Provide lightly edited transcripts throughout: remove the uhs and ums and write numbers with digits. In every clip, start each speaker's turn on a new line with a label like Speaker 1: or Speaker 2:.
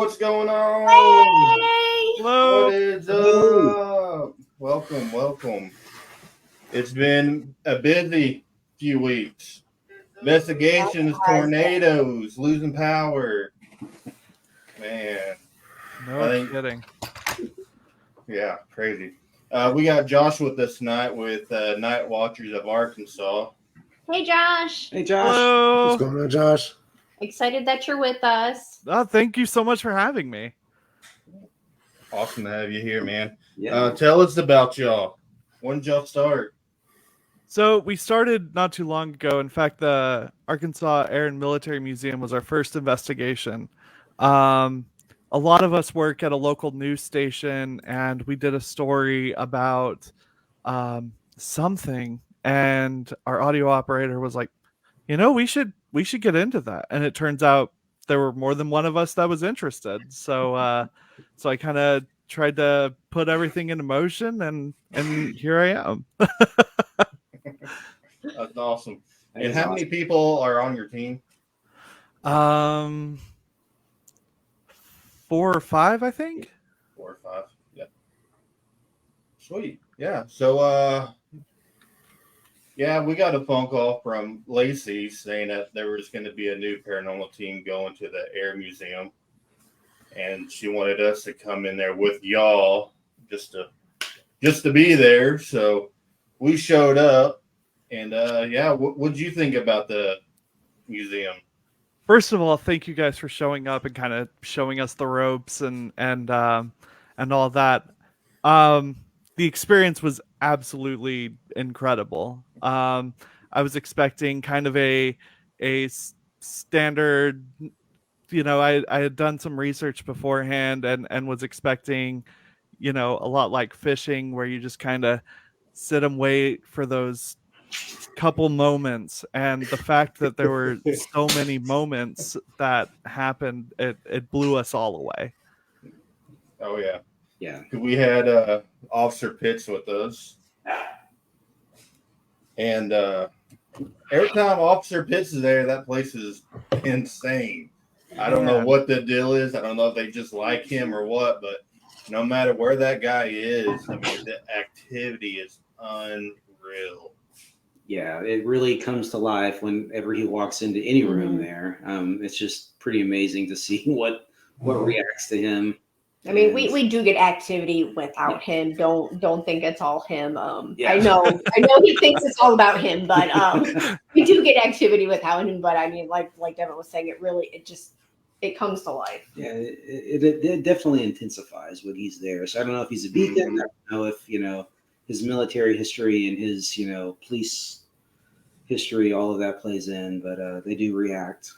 Speaker 1: what's going on?
Speaker 2: Hey!
Speaker 3: Hello.
Speaker 1: What is up? Welcome. It's been a busy few weeks. Investigations, tornadoes, losing power. Man.
Speaker 3: No kidding.
Speaker 1: Yeah, crazy. We got Josh with us tonight with Night Watchers of Arkansas.
Speaker 2: Hey, Josh.
Speaker 4: Hey, Josh.
Speaker 3: Hello.
Speaker 4: What's going on, Josh?
Speaker 2: Excited that you're with us.
Speaker 3: Thank you so much for having me.
Speaker 1: Awesome to have you here, man.
Speaker 4: Yeah.
Speaker 1: Tell us about y'all. When did y'all start?
Speaker 3: So we started not too long ago. In fact, the Arkansas Air and Military Museum was our first investigation. A lot of us work at a local news station, and we did a story about something, and our audio operator was like, we should get into that. And it turns out there were more than one of us that was interested. So I kind of tried to put everything into motion, and here I am.
Speaker 1: That's awesome. And how many people are on your team?
Speaker 3: 4 or 5, I think.
Speaker 1: 4 or 5. Yeah. Sweet. Yeah. So we got a phone call from Lacey saying that there was going to be a new paranormal team going to the Air Museum, and she wanted us to come in there with y'all just to be there. So we showed up, and what'd you think about the museum?
Speaker 3: First of all, thank you guys for showing up and kind of showing us the ropes and all that. The experience was absolutely incredible. I was expecting kind of a standard, I had done some research beforehand and was expecting, a lot like fishing, where you just kind of sit and wait for those couple moments. And the fact that there were so many moments that happened, it blew us all away.
Speaker 1: Oh, yeah.
Speaker 4: Yeah.
Speaker 1: We had Officer Pitts with us. And every time Officer Pitts is there, that place is insane. I don't know what the deal is. I don't know if they just like him or what, but no matter where that guy is, I mean, the activity is unreal.
Speaker 4: Yeah, it really comes to life whenever he walks into any room there. It's just pretty amazing to see what reacts to him.
Speaker 2: I mean, we do get activity without him. Don't think it's all him.
Speaker 4: Yeah.
Speaker 2: I know he thinks it's all about him, but we do get activity without him. But I mean, like Devin was saying, it comes to life.
Speaker 4: Yeah, it definitely intensifies when he's there. So I don't know if he's a beacon. I don't know if his military history and his police history, all of that plays in, but they do react.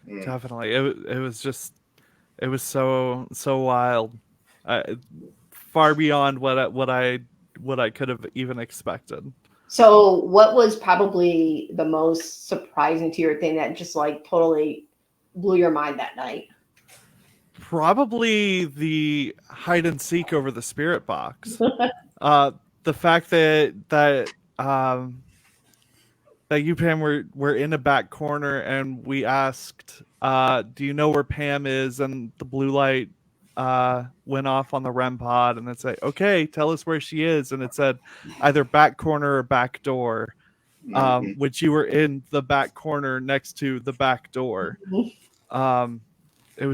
Speaker 3: Definitely, it was so wild, far beyond what I could have even expected.
Speaker 2: So, what was probably the most surprising to your thing that just like totally blew your mind that night?
Speaker 3: Probably the hide and seek over the spirit box. The fact that you, Pam, were in a back corner, and we asked, do you know where Pam is? And the blue light went off on the REM pod, and it said, okay, tell us where she is. And it said either back corner or back door, which you were in the back corner next to the back door. It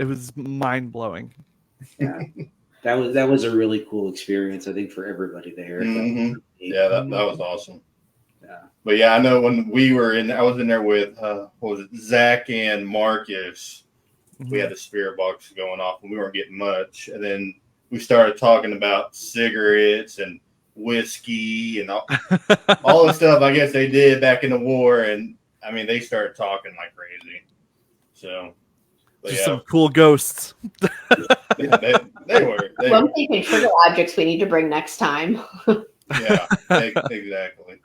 Speaker 3: was mind blowing.
Speaker 4: Yeah. That was a really cool experience, I think, for everybody there.
Speaker 1: Mm-hmm. Yeah, that was awesome.
Speaker 4: Yeah.
Speaker 1: But yeah, I know when I was in there with Zach and Marcus. We had the spirit box going off, and we weren't getting much. And then we started talking about cigarettes and whiskey and all the stuff I guess they did back in the war. And I mean, they started talking like crazy. So.
Speaker 3: Just some cool ghosts.
Speaker 1: Yeah, they were.
Speaker 2: I'm thinking trigger objects we need to bring next time.
Speaker 1: Yeah, exactly.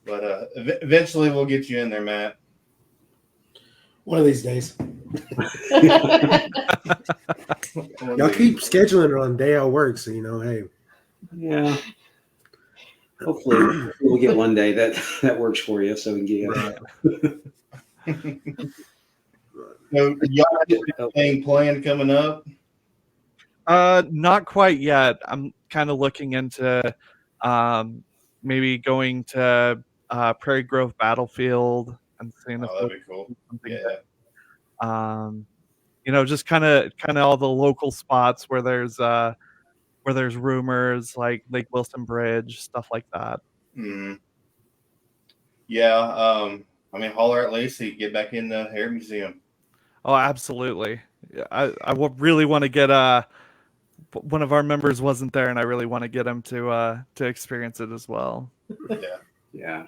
Speaker 1: But eventually we'll get you in there, Matt.
Speaker 5: One of these days. Y'all keep scheduling it on the day I work, so hey.
Speaker 4: Yeah. Hopefully we'll get one day that works for you, so we can get you out.
Speaker 1: So y'all have anything planned coming up?
Speaker 3: Not quite yet. I'm kind of looking into maybe going to Prairie Grove Battlefield and seeing if
Speaker 1: Oh, that'd be cool.
Speaker 3: something
Speaker 1: Yeah.
Speaker 3: there. Just kind of all the local spots where there's rumors like Lake Wilson Bridge, stuff like that.
Speaker 1: Mm. Yeah. Holler at Lacey. Get back in the hair museum.
Speaker 3: Oh, absolutely. Really want to get one of our members wasn't there, and I really want to get him to experience it as well.
Speaker 1: Yeah.
Speaker 4: Yeah.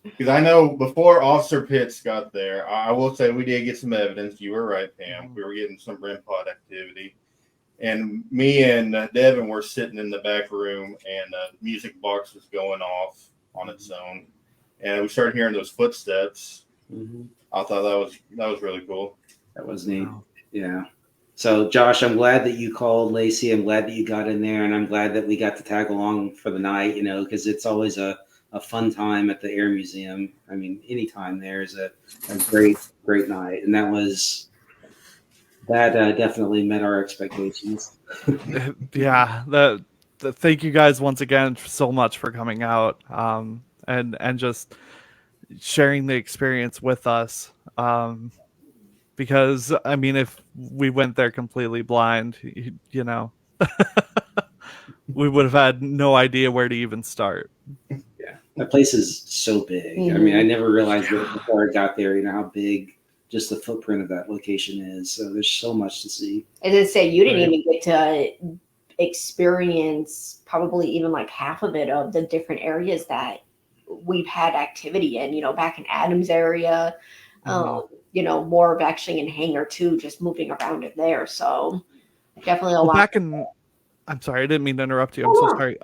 Speaker 1: Because I know before Officer Pitts got there, I will say we did get some evidence. You were right, Pam. We were getting some REM pod activity. And me and Devin were sitting in the back room, and the music box was going off on its own. And we started hearing those footsteps.
Speaker 4: Mm-hmm.
Speaker 1: I thought that was really cool.
Speaker 4: That was neat.
Speaker 3: Wow.
Speaker 4: Yeah. So, Josh, I'm glad that you called Lacey. I'm glad that you got in there, and I'm glad that we got to tag along for the night, because it's always a fun time at the Air Museum. I mean, any time there is a great, great night. And that definitely met our expectations.
Speaker 3: Yeah. Thank you guys once again so much for coming out and just sharing the experience with us. Because if we went there completely blind, we would have had no idea where to even start.
Speaker 4: Yeah, that place is so big.
Speaker 2: Mm-hmm.
Speaker 4: I never realized that before I got there, how big just the footprint of that location is. So there's so much to see.
Speaker 2: As I say, you didn't even get to experience probably even like half of it of the different areas that we've had activity in, back in Adams area, more of actually in Hangar 2, just moving around in there. So definitely a lot.
Speaker 3: I'm sorry, I didn't mean to interrupt you. I'm so sorry.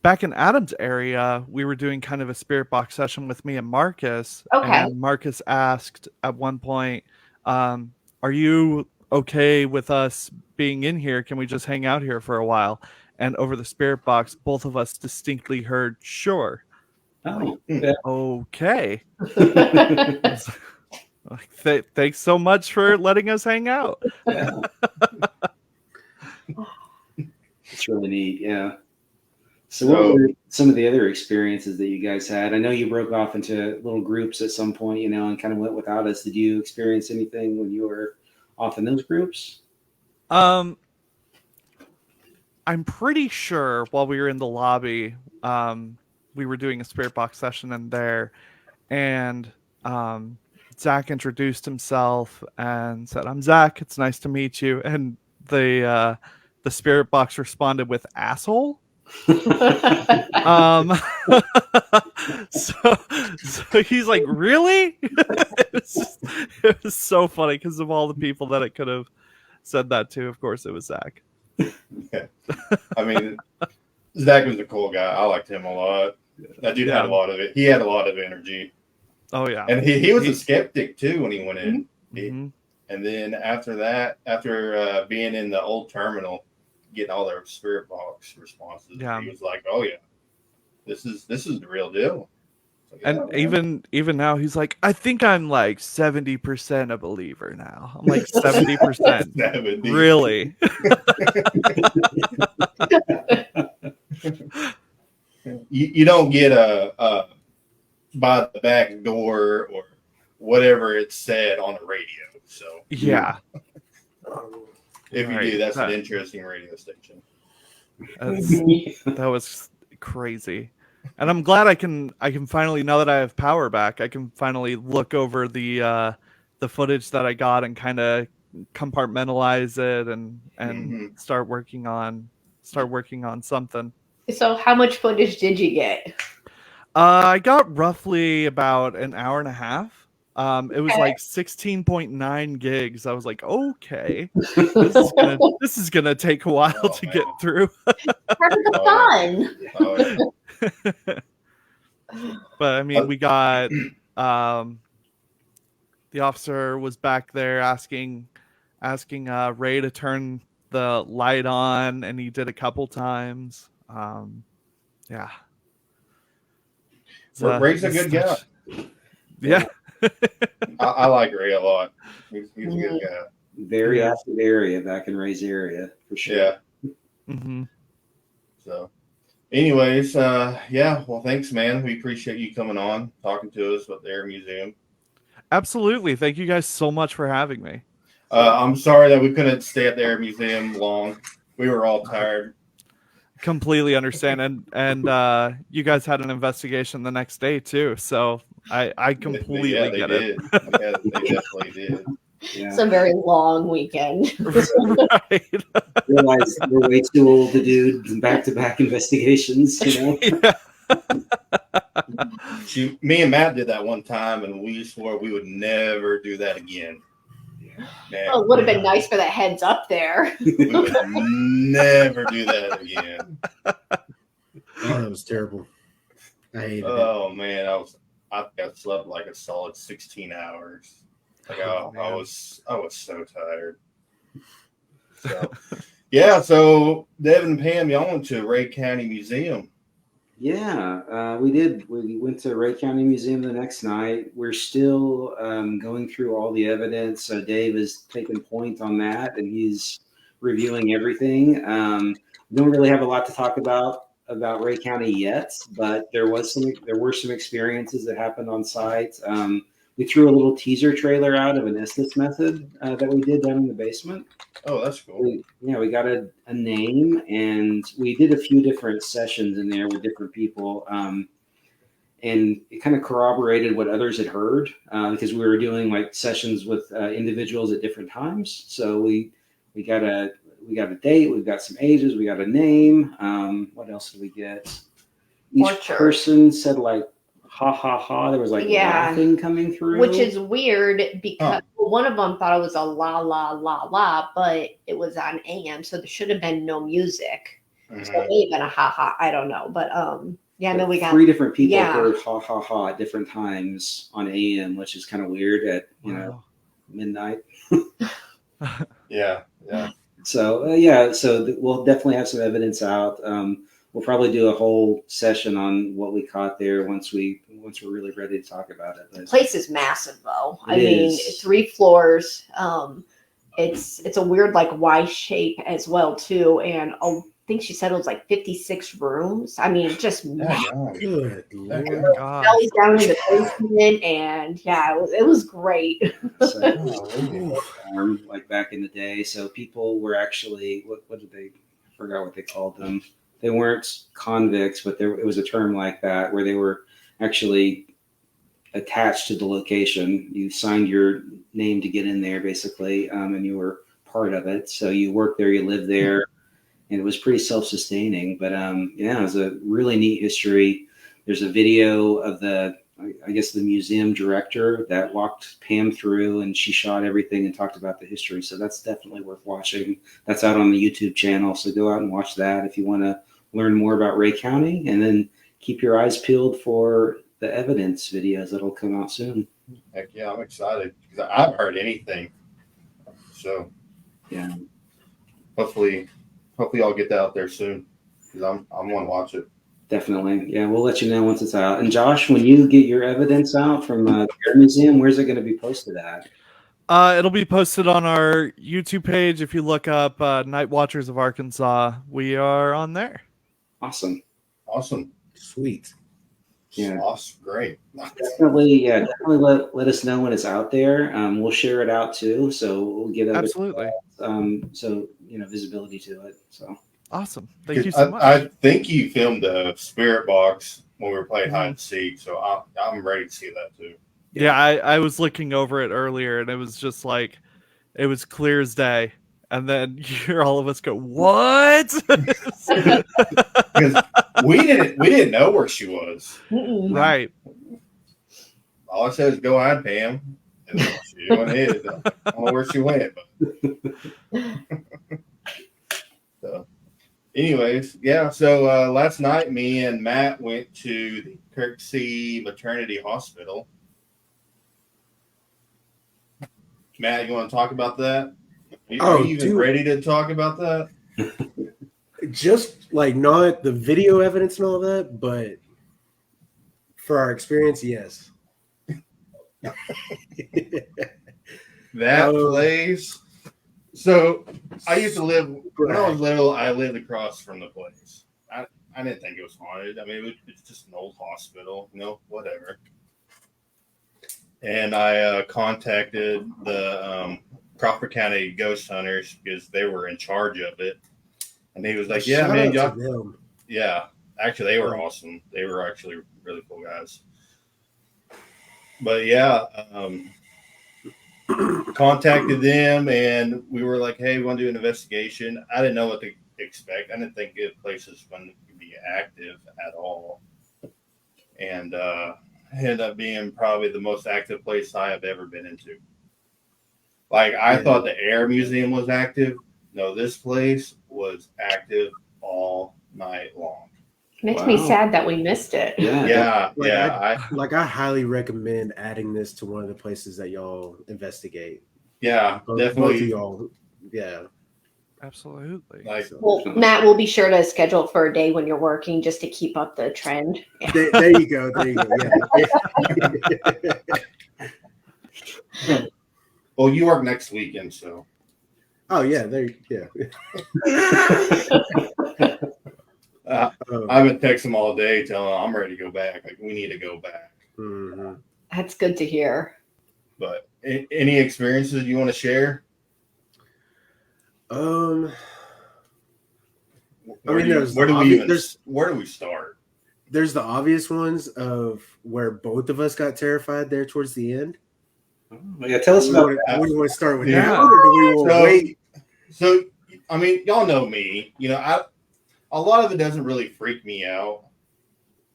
Speaker 3: Back in Adams area, we were doing kind of a spirit box session with me and Marcus.
Speaker 2: Okay.
Speaker 3: And Marcus asked at one point, are you okay with us being in here? Can we just hang out here for a while? And over the spirit box, both of us distinctly heard, sure.
Speaker 4: Oh,
Speaker 3: Okay. Thanks so much for letting us hang out.
Speaker 4: yeah. It's really neat. Yeah. So what were some of the other experiences that you guys had? I know you broke off into little groups at some point, and kind of went without us. Did you experience anything when you were off in those groups?
Speaker 3: I'm pretty sure while we were in the lobby, we were doing a spirit box session in there, and Zach introduced himself and said, "I'm Zach. It's nice to meet you." And the spirit box responded with "asshole." So he's like, really? It was so funny because of all the people that it could have said that to. Of course, it was Zach.
Speaker 1: Yeah. Zach was a cool guy. I liked him a lot. That dude had a lot of it. He had a lot of energy.
Speaker 3: Oh yeah,
Speaker 1: and he was a skeptic too when he went in.
Speaker 3: Mm-hmm.
Speaker 1: And then after that, after being in the old terminal, getting all their spirit box responses, he was like, "Oh yeah, this is the real deal." Like,
Speaker 3: and even now, he's like, "I think I'm like 70% a believer now." I'm like, 70%, really?
Speaker 1: You don't get a by the back door or whatever it's said on the radio. So
Speaker 3: yeah.
Speaker 1: If you do, that's an interesting radio station.
Speaker 3: That was crazy. And I'm glad I can finally, now that I have power back, I can finally look over the footage that I got and kind of compartmentalize it and start working on something.
Speaker 2: So how much footage did you get?
Speaker 3: I got roughly about an hour and a half. It was like 16.9 gigs. I was like, okay, this is gonna take a while to get through.
Speaker 2: Perfect fun.
Speaker 3: But we got the officer was back there asking Ray to turn the light on, and he did a couple times. Yeah.
Speaker 1: Ray's a good guy.
Speaker 3: Yeah.
Speaker 1: I like Ray a lot. He's a good guy.
Speaker 4: Very active area back in Ray's area for sure.
Speaker 1: Yeah.
Speaker 3: Mm-hmm.
Speaker 1: So, anyways, yeah. Well, thanks, man. We appreciate you coming on, talking to us about the Air Museum.
Speaker 3: Absolutely. Thank you guys so much for having me.
Speaker 1: I'm sorry that we couldn't stay at the Air Museum long. We were all tired.
Speaker 3: Completely understand, and you guys had an investigation the next day too, so I completely get it.
Speaker 1: Yeah, they definitely did.
Speaker 4: Yeah.
Speaker 2: It's a very long weekend.
Speaker 3: Right.
Speaker 4: Realize we're way too old to do back-to-back investigations, you know?
Speaker 3: Yeah.
Speaker 1: Me and Matt did that one time, and we swore we would never do that again. Man,
Speaker 2: Well, it would have been nice for that heads up there.
Speaker 1: we would never do that again.
Speaker 5: Oh, that was terrible. I hated it.
Speaker 1: Oh man, I slept like a solid 16 hours. Like I was so tired. So yeah, so Devin and Pam, y'all went to Ray County Museum.
Speaker 4: Yeah, we did. We went to Ray County Museum the next night. We're still going through all the evidence. So Dave is taking point on that, and he's reviewing everything. We don't really have a lot to talk about Ray County yet, but there were some experiences that happened on site. We threw a little teaser trailer out of an Estes method that we did down in the basement.
Speaker 1: Oh, that's cool.
Speaker 4: We got a name, and we did a few different sessions in there with different people, and it kind of corroborated what others had heard because we were doing like sessions with individuals at different times. So we got a date, we've got some ages, we got a name. What else did we get? Each person said like ha ha ha. There was like laughing coming through,
Speaker 2: which is weird because one of them thought it was a la la la la, but it was on AM, so there should have been no music. Mm-hmm. So it may have been a ha ha. I don't know, but yeah. Then we got
Speaker 4: 3 different people heard ha ha ha at different times on AM, which is kind of weird at midnight.
Speaker 1: Yeah.
Speaker 4: So we'll definitely have some evidence out. We'll probably do a whole session on what we caught there once we're really ready to talk about it.
Speaker 2: The place is massive, though. I mean, 3 floors. It's a weird like Y shape as well too, and I think she said it was like 56 rooms. I mean, just
Speaker 5: Good Lord.
Speaker 2: bellies down in the basement, and it was great.
Speaker 4: Like back in the day, so people were actually what did they? I forgot what they called them. They weren't convicts, but it was a term like that where they were actually attached to the location. You signed your name to get in there, basically, and you were part of it. So you worked there, you lived there, and it was pretty self-sustaining. But it was a really neat history. There's a video of the museum director that walked Pam through, and she shot everything and talked about the history. So that's definitely worth watching. That's out on the YouTube channel. So go out and watch that if you want to learn more about Ray County, and then keep your eyes peeled for the evidence videos that'll come out soon.
Speaker 1: Heck yeah, I'm excited because I haven't heard anything. So
Speaker 4: yeah,
Speaker 1: hopefully I'll get that out there soon because I'm going to watch it.
Speaker 4: Definitely. Yeah, we'll let you know once it's out. And Josh, when you get your evidence out from the Air Museum, where's it going to be posted at?
Speaker 3: It'll be posted on our YouTube page. If you look up Night Watchers of Arkansas, we are on there.
Speaker 4: Awesome.
Speaker 5: Sweet.
Speaker 4: Yeah.
Speaker 1: Awesome. Great.
Speaker 4: Definitely let us know when it's out there. We'll share it out too. So we'll get
Speaker 3: absolutely.
Speaker 4: Visibility to it. So
Speaker 3: awesome. Thank you so much.
Speaker 1: I think you filmed a spirit box when we were playing hide and seek, so I'm ready to see that too.
Speaker 3: Yeah, I was looking over it earlier, and it was just like it was clear as day. And then you hear all of us go, "What?"
Speaker 1: Because we didn't know where she was.
Speaker 3: Right.
Speaker 1: All I said was, "Go hide, Pam." And she went ahead. I don't know where she went, but so. Anyways, yeah. So last night, me and Matt went to the Kirksey Maternity Hospital. Matt, you want to talk about that? Are you even ready to talk about that?
Speaker 5: Just like not the video evidence and all that, but for our experience, yes.
Speaker 1: That place. So I used to live when I was little. I lived across from the place. I didn't think it was haunted. I mean, it's just an old hospital, whatever. And I contacted the Crawford County ghost hunters because they were in charge of it. And he was like, "Yeah,
Speaker 5: Shout
Speaker 1: man,
Speaker 5: out
Speaker 1: y'all."
Speaker 5: to them.
Speaker 1: Yeah, actually, they were awesome. They were actually really cool guys. But yeah, contacted them, and we were like, "Hey, we want to do an investigation." I didn't know what to expect. I didn't think the place was going to be active at all, and ended up being probably the most active place I have ever been into. Like I thought the Air Museum was active. No, this place was active all night long.
Speaker 2: Makes me sad that we missed it.
Speaker 1: Yeah.
Speaker 5: I highly recommend adding this to one of the places that y'all investigate.
Speaker 1: Yeah, definitely.
Speaker 5: Both of y'all. Yeah.
Speaker 3: Absolutely.
Speaker 2: Well, Matt, we'll be sure to schedule for a day when you're working just to keep up the trend. Yeah.
Speaker 5: There you go. There you go. Yeah.
Speaker 1: Well, you work next weekend, so.
Speaker 5: Oh yeah,
Speaker 1: I've been texting them all day telling them I'm ready to go back. Like, we need to go back.
Speaker 5: Mm-hmm.
Speaker 2: That's good to hear.
Speaker 1: But any experiences you want to share? Where do we start?
Speaker 5: There's the obvious ones of where both of us got terrified there towards the end.
Speaker 4: Oh, yeah, tell us about that.
Speaker 5: What do you want to start with that one, or do we want to wait?
Speaker 1: So, I mean, y'all know me. A lot of it doesn't really freak me out.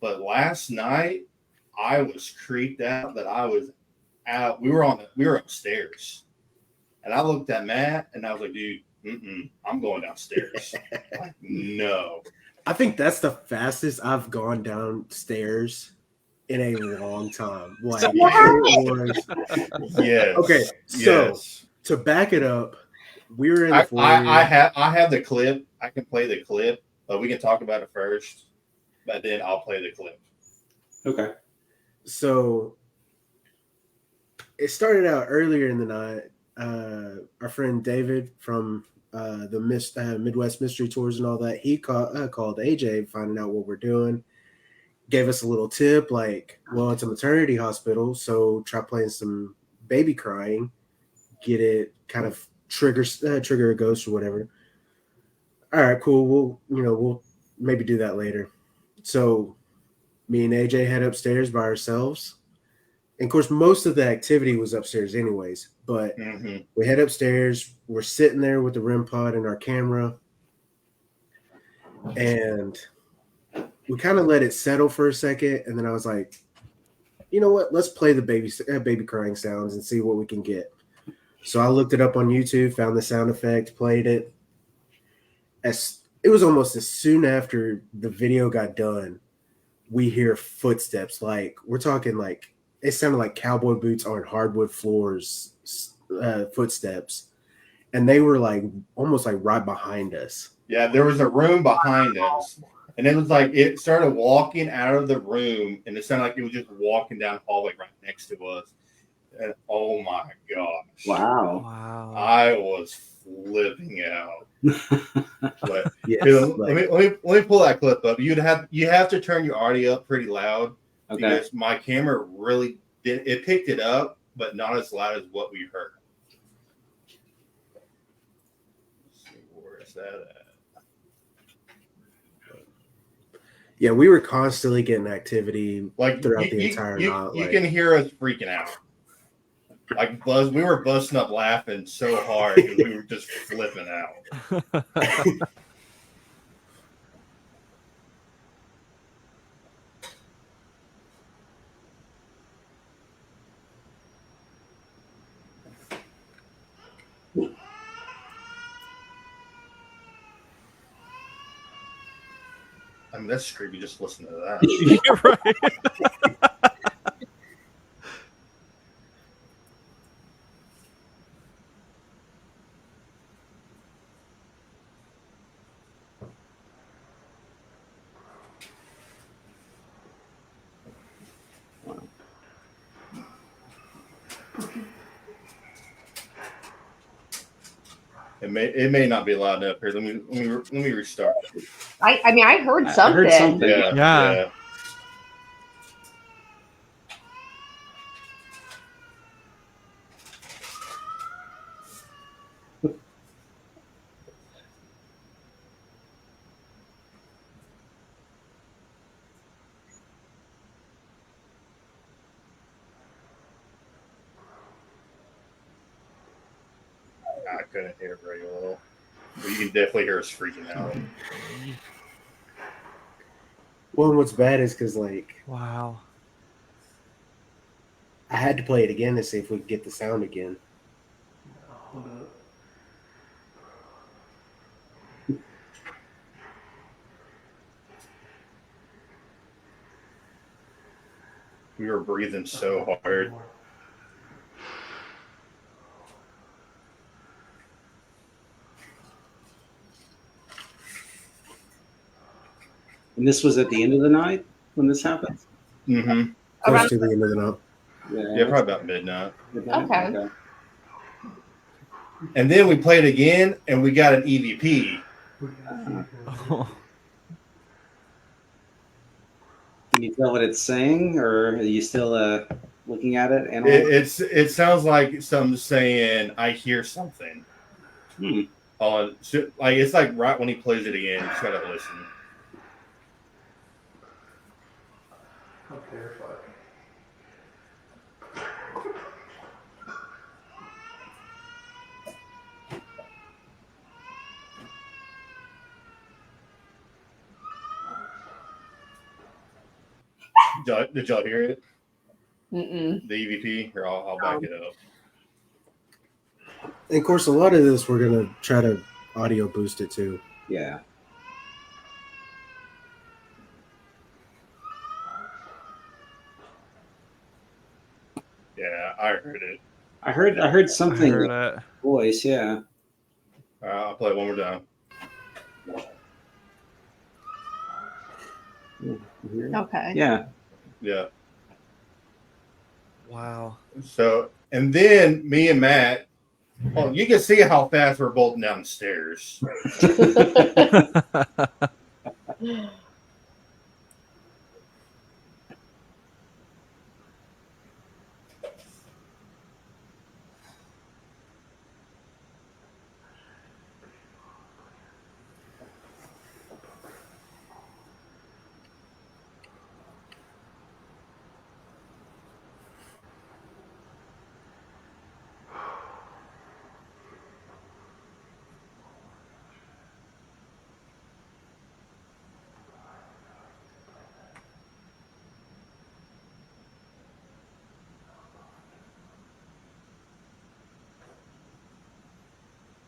Speaker 1: But last night, I was creeped out that I was out. We were upstairs, and I looked at Matt, and I was like, "Dude, I'm going downstairs." Like, no.
Speaker 5: I think that's the fastest I've gone downstairs in a long time. Like,
Speaker 1: yes.
Speaker 5: Okay, so to back it up, we were in the foyer.
Speaker 1: I have the clip. I can play the clip, but we can talk about it first. But then I'll play the clip.
Speaker 5: Okay. So it started out earlier in the night. Our friend David from the Midwest Mystery Tours and all that, he called AJ, finding out what we're doing. Gave us a little tip, like, well, it's a maternity hospital, so try playing some baby crying, get it kind of trigger a ghost or whatever. All right, cool. We'll maybe do that later. So me and AJ head upstairs by ourselves. And of course, most of the activity was upstairs anyways, but we head upstairs. We're sitting there with the REM pod and our camera. And we kind of let it settle for a second. And then I was like, you know what? Let's play the baby crying sounds and see what we can get. So I looked it up on YouTube, found the sound effect, played it. It was almost as soon after the video got done, we hear footsteps. Like, we're talking like, it sounded like cowboy boots on hardwood floors, footsteps. And they were like almost like right behind us.
Speaker 1: Yeah, there was a room behind us. And it was like it started walking out of the room, and it sounded like it was just walking down the hallway right next to us. And oh my gosh.
Speaker 4: Wow.
Speaker 1: I was flipping out. But
Speaker 5: yes,
Speaker 1: let me pull that clip up. You have to turn your audio up pretty loud because my camera really picked it up, but not as loud as what we heard. Let's see, where is that at?
Speaker 5: Yeah, we were constantly getting activity
Speaker 1: like
Speaker 5: throughout the entire night.
Speaker 1: You can hear us freaking out. Like we were busting up laughing so hard because we were just flipping out. I mean, that's creepy. Just listen to that.
Speaker 3: You're right.
Speaker 1: It may not be loud enough here. Let me restart.
Speaker 2: I mean, I heard
Speaker 4: I
Speaker 2: something.
Speaker 4: heard something.
Speaker 1: Yeah.
Speaker 3: Yeah.
Speaker 1: I couldn't hear it very well. But you can definitely hear us freaking out.
Speaker 5: Well, and what's bad is because like
Speaker 3: Wow.
Speaker 5: I had to play it again to see if we could get the sound again. Hold up.
Speaker 1: We were breathing so hard.
Speaker 4: And this was at the end of the night when this happened?
Speaker 1: Mm-hmm.
Speaker 5: Close
Speaker 2: Around-
Speaker 5: to the end of the night.
Speaker 1: Yeah, probably about midnight.
Speaker 2: Okay.
Speaker 1: And then we played again, and we got an EVP.
Speaker 4: Can you tell what it's saying, or are you still looking at it?
Speaker 1: It sounds like something saying, "I hear something." On like it's like right when he plays it again, you just gotta listen.
Speaker 5: I'm terrified.
Speaker 1: Did y'all hear it?
Speaker 2: Mm-mm.
Speaker 1: The EVP? Here, I'll back it up.
Speaker 5: And of course, a lot of this we're gonna try to audio boost it too.
Speaker 4: Yeah.
Speaker 1: Yeah, I heard it.
Speaker 4: I heard something.
Speaker 3: I heard it.
Speaker 4: Voice, yeah.
Speaker 1: I'll play it one more time.
Speaker 2: Okay.
Speaker 4: Yeah.
Speaker 1: Yeah.
Speaker 3: Wow.
Speaker 1: So, and then me and Matt, oh, you can see how fast we're bolting down the stairs.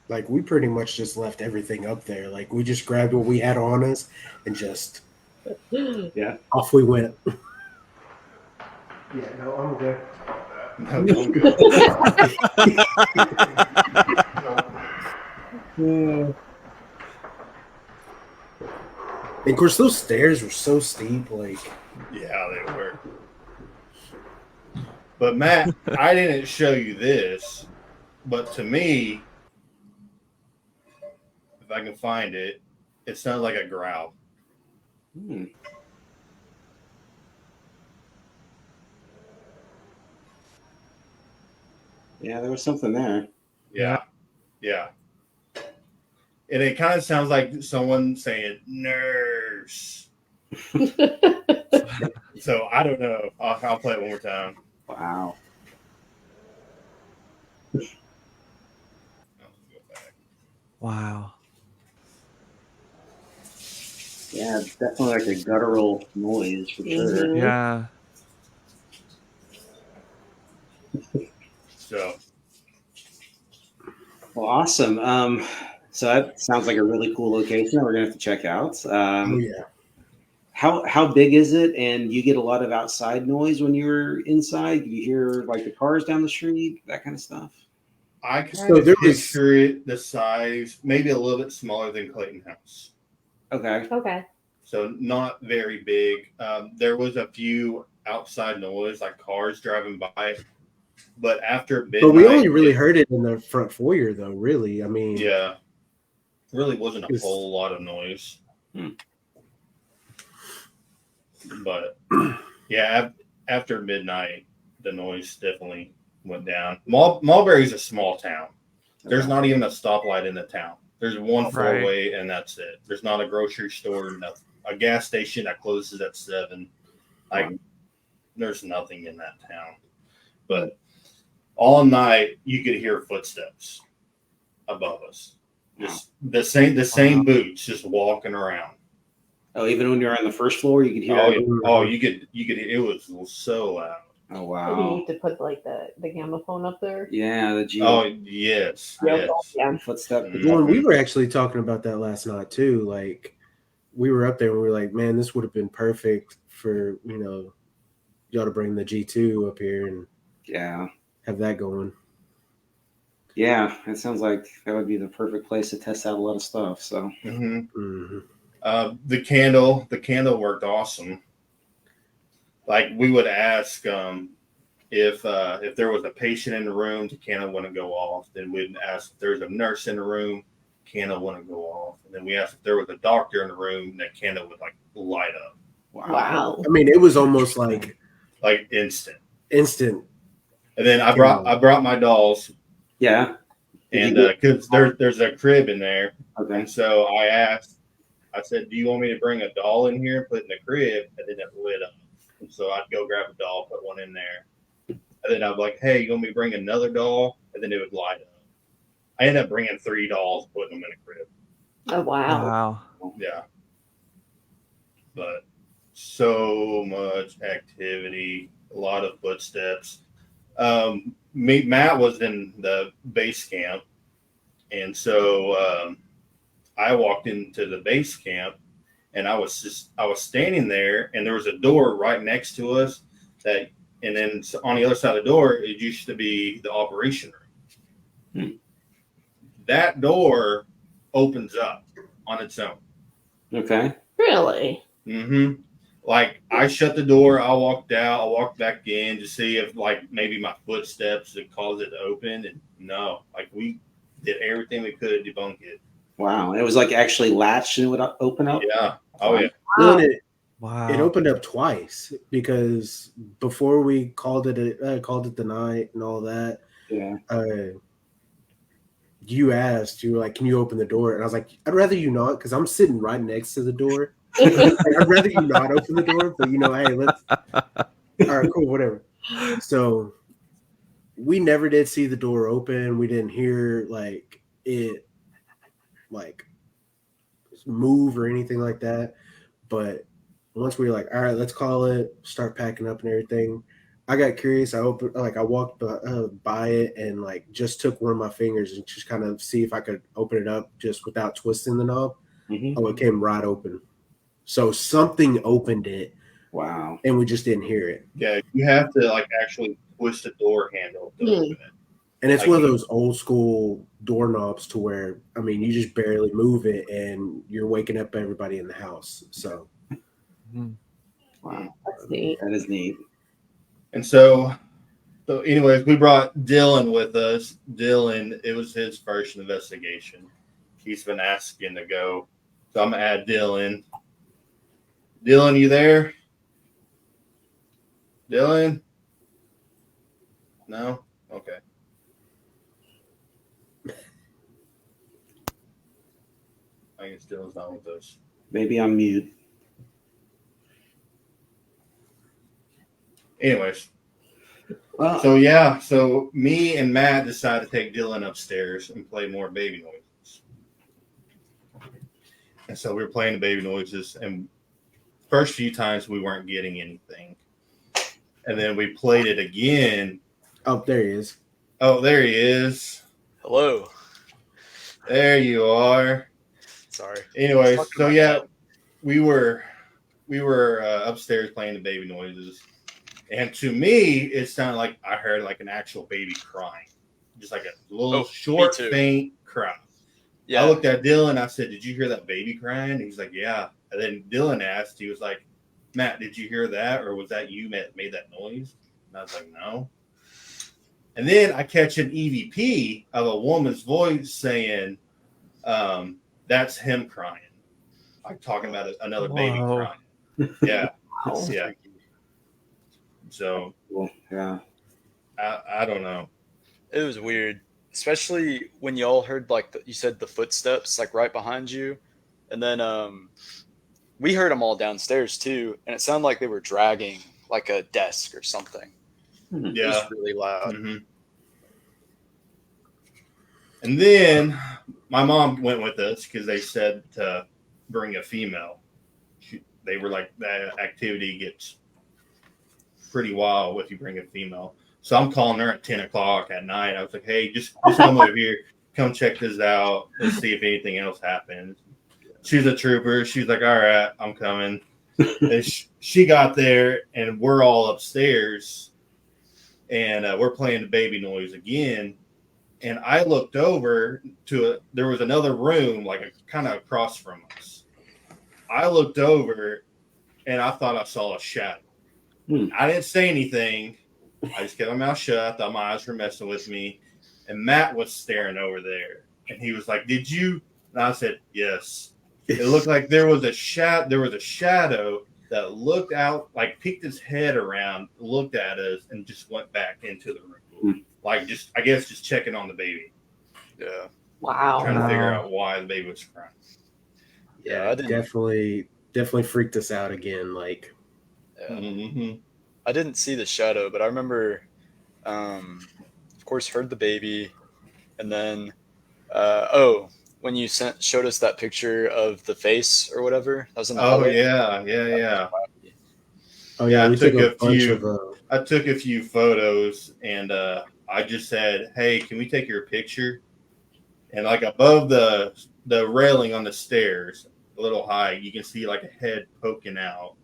Speaker 5: Like we pretty much just left everything up there. Like we just grabbed what we had on us and just off we went. Yeah, no, I'm good.
Speaker 1: No, I'm good.
Speaker 5: And of course, those stairs were so steep. Like,
Speaker 1: Yeah, they were. But Matt, I didn't show you this, but to me, if I can find it, it sounds like a growl.
Speaker 4: Yeah, there was something there.
Speaker 1: Yeah. And it kind of sounds like someone saying nurse. So I don't know. I'll play it one more time.
Speaker 4: Wow.
Speaker 3: Wow.
Speaker 4: Yeah, definitely like a guttural noise for sure.
Speaker 3: Yeah.
Speaker 1: So,
Speaker 4: well, awesome. So that sounds like a really cool location that we're gonna have to check out.
Speaker 5: oh yeah.
Speaker 4: How big is it? And you get a lot of outside noise when you're inside. You hear like the cars down the street, that kind of stuff.
Speaker 1: I kind
Speaker 5: So
Speaker 1: of
Speaker 5: there was-
Speaker 1: picture it the size, maybe a little bit smaller than Clayton House.
Speaker 4: Okay.
Speaker 2: Okay.
Speaker 1: So not very big. There was a few outside noise, like cars driving by, But after midnight,
Speaker 5: But we only really heard it in the front foyer, though. Really, I mean,
Speaker 1: yeah, really wasn't a whole lot of noise. But yeah, after midnight, the noise definitely went down. Mulberry's a small town. There's not even a stoplight in the town. There's one four-way, and that's it. There's not a grocery store, nothing. A gas station that closes at 7. There's nothing in that town. But all night, you could hear footsteps above us. Just the same boots, just walking around.
Speaker 4: Oh, even when you're on the first floor, you could hear.
Speaker 1: You could. It was so loud.
Speaker 4: Oh
Speaker 2: Maybe
Speaker 4: wow!
Speaker 2: you need to put like the gramophone up there.
Speaker 4: Yeah, the G.
Speaker 1: Oh yes, yes.
Speaker 2: Yeah.
Speaker 4: Footstep.
Speaker 5: Well, we were actually talking about that last night too. Like, we were up there and we were like, man, this would have been perfect for, y'all to bring the G2 up here and have that going.
Speaker 4: Yeah, it sounds like that would be the perfect place to test out a lot of stuff. So,
Speaker 1: the candle worked awesome. Like, we would ask if there was a patient in the room, the candle wouldn't go off. Then we'd ask if there's a nurse in the room, candle wouldn't go off. And then we asked if there was a doctor in the room, that candle would like light up.
Speaker 2: Wow.
Speaker 5: I mean, it was almost like
Speaker 1: instant.
Speaker 5: And
Speaker 1: then I brought my dolls.
Speaker 4: Yeah.
Speaker 1: And because there's a crib in there.
Speaker 4: Okay.
Speaker 1: And so I said, do you want me to bring a doll in here and put it in the crib? And then it lit up. And so I'd go grab a doll, put one in there. And then I'd be like, hey, you want me to bring another doll? And then it would light up. I ended up bringing 3 dolls, putting them in a crib.
Speaker 2: Oh, wow.
Speaker 1: Yeah. But so much activity, a lot of footsteps. Matt was in the base camp. And so I walked into the base camp, and I was standing there, and there was a door right next to us and then on the other side of the door, it used to be the operation room. That door opens up on its own.
Speaker 4: Okay.
Speaker 2: Really?
Speaker 1: Mm-hmm. Like, I shut the door, I walked out, I walked back in to see if like maybe my footsteps had caused it to open, and no, like we did everything we could to debunk it.
Speaker 4: Wow. It was like actually latched and it would open up?
Speaker 1: Yeah. Oh, yeah.
Speaker 5: Wow. It opened up twice because before we called it the night and all that.
Speaker 4: Yeah.
Speaker 5: You asked, you were like, can you open the door? And I was like, I'd rather you not, because I'm sitting right next to the door. I'd rather you not open the door, but hey, let's. All right, cool, whatever. So we never did see the door open. We didn't hear like it move or anything like that. But once we were like, all right, let's call it, start packing up and everything, I got curious. I walked by it and like just took one of my fingers and just kind of see if I could open it up just without twisting the knob.
Speaker 4: Mm-hmm.
Speaker 5: Oh, it came right open. So something opened it.
Speaker 4: Wow.
Speaker 5: And we just didn't hear it.
Speaker 1: Yeah, you have to like actually twist the door handle to open it.
Speaker 5: And it's one of those old school doorknobs to where, I mean, you just barely move it and you're waking up everybody in the house. So,
Speaker 4: wow,
Speaker 2: that's neat.
Speaker 4: That is neat.
Speaker 1: And so anyways, we brought Dylan with us. Dylan, it was his first investigation. He's been asking to go. So I'm going to add Dylan. Dylan, you there? Dylan? No? Okay. I guess Dylan's not with us.
Speaker 4: Maybe I'm mute.
Speaker 1: Anyways. So me and Matt decided to take Dylan upstairs and play more baby noises. And so we were playing the baby noises, and first few times we weren't getting anything. And then we played it again.
Speaker 5: Oh, there he is.
Speaker 1: Oh, there he is.
Speaker 6: Hello.
Speaker 1: There you are.
Speaker 6: Sorry.
Speaker 1: Anyway, so yeah, we were upstairs playing the baby noises. And to me, it sounded like I heard like an actual baby crying. Just like a little short, faint cry. Yeah. I looked at Dylan. I said, did you hear that baby crying? And he's like, yeah. And then Dylan asked, he was like, Matt, did you hear that? Or was that you that made that noise? And I was like, no. And then I catch an EVP of a woman's voice saying, that's him crying. Like talking about another baby
Speaker 3: Whoa.
Speaker 1: crying. Yeah.
Speaker 2: Wow.
Speaker 1: Yeah. So
Speaker 4: Well, yeah.
Speaker 1: I don't know.
Speaker 6: It was weird, especially when y'all heard like you said the footsteps like right behind you, and then we heard them all downstairs too, and it sounded like they were dragging like a desk or something. It
Speaker 1: Yeah.
Speaker 6: was really loud.
Speaker 1: Mm-hmm. And then my mom went with us because they said to bring a female. They were like, that activity gets pretty wild if you bring a female. So I'm calling her at 10 o'clock at night. I was like, hey, just come over here. Come check this out. Let's see if anything else happens. She's a trooper. She's like, all right, I'm coming. And she got there, and we're all upstairs. And we're playing the baby noise again. And I looked over there was another room, like kind of across from us. I looked over, and I thought I saw a shadow. I didn't say anything. I just kept my mouth shut. I thought my eyes were messing with me. And Matt was staring over there. And he was like, did you? And I said, yes. It looked like there was a shadow that looked out, like peeked his head around, looked at us, and just went back into the room. Like I guess just checking on the baby.
Speaker 6: Yeah.
Speaker 2: Wow.
Speaker 1: Trying to figure out why the baby was crying.
Speaker 6: Yeah, I didn't.
Speaker 5: Definitely freaked us out again. Like,
Speaker 6: Yeah.
Speaker 1: Mm-hmm.
Speaker 6: I didn't see the shadow, but I remember, of course, heard the baby, and then, when you showed us that picture of the face or whatever, that was in the hallway.
Speaker 1: Yeah.
Speaker 5: oh yeah, we
Speaker 1: took
Speaker 5: took a
Speaker 1: a
Speaker 5: bunch
Speaker 1: few.
Speaker 5: of.
Speaker 1: I took a few photos, and I just said, "Hey, can we take your picture?" And like above the railing on the stairs, a little high, you can see like a head poking out.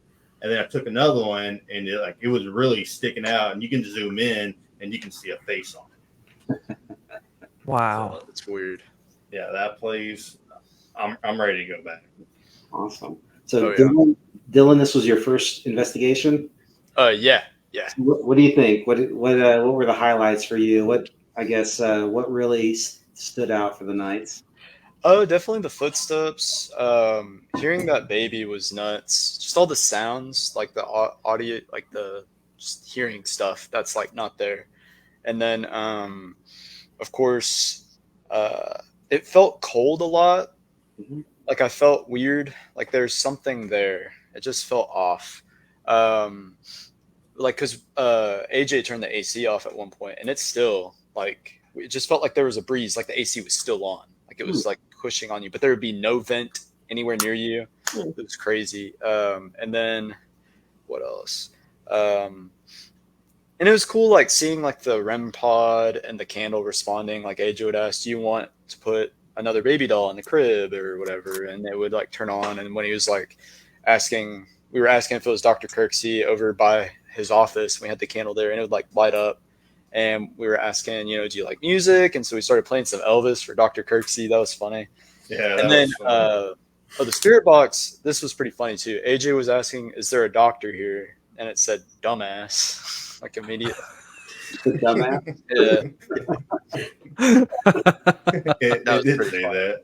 Speaker 1: And then I took another one, and it was really sticking out, and you can zoom in, and you can see a face on it.
Speaker 3: Wow.
Speaker 6: So it's weird.
Speaker 1: Yeah, that place. I'm ready to go back.
Speaker 4: Awesome. So,
Speaker 6: Oh,
Speaker 4: Dylan, this was your first investigation.
Speaker 6: Yeah.
Speaker 4: What do you think? What were the highlights for you? What really stood out for the nights?
Speaker 6: Oh, definitely the footsteps. Hearing that baby was nuts. Just all the sounds, like the audio, like the just hearing stuff that's like not there. And then, of course, it felt cold a lot.
Speaker 4: Mm-hmm.
Speaker 6: Like I felt weird. Like there's something there. It just felt off. Like because AJ turned the AC off at one point, and it's still like it just felt like there was a breeze. Like the AC was still on. Like it was like pushing on you, but there would be no vent anywhere near you. It was crazy. And then what else? And it was cool, like seeing like the REM pod and the candle responding. Like AJ would ask, "Do you want to put another baby doll in the crib or whatever?" And it would like turn on. And when he was like asking, we were asking if it was Dr. Kirksey over by his office. We had the candle there, and it would like light up. And we were asking, do you like music? And so we started playing some Elvis for Dr. Kirksey. That was funny.
Speaker 1: Yeah,
Speaker 6: and then the spirit box. This was pretty funny too. AJ was asking, "Is there a doctor here?" And it said "dumbass," like immediately.
Speaker 4: Dumbass.
Speaker 6: Yeah.
Speaker 1: it
Speaker 6: was
Speaker 1: did
Speaker 6: pretty
Speaker 1: say
Speaker 6: funny.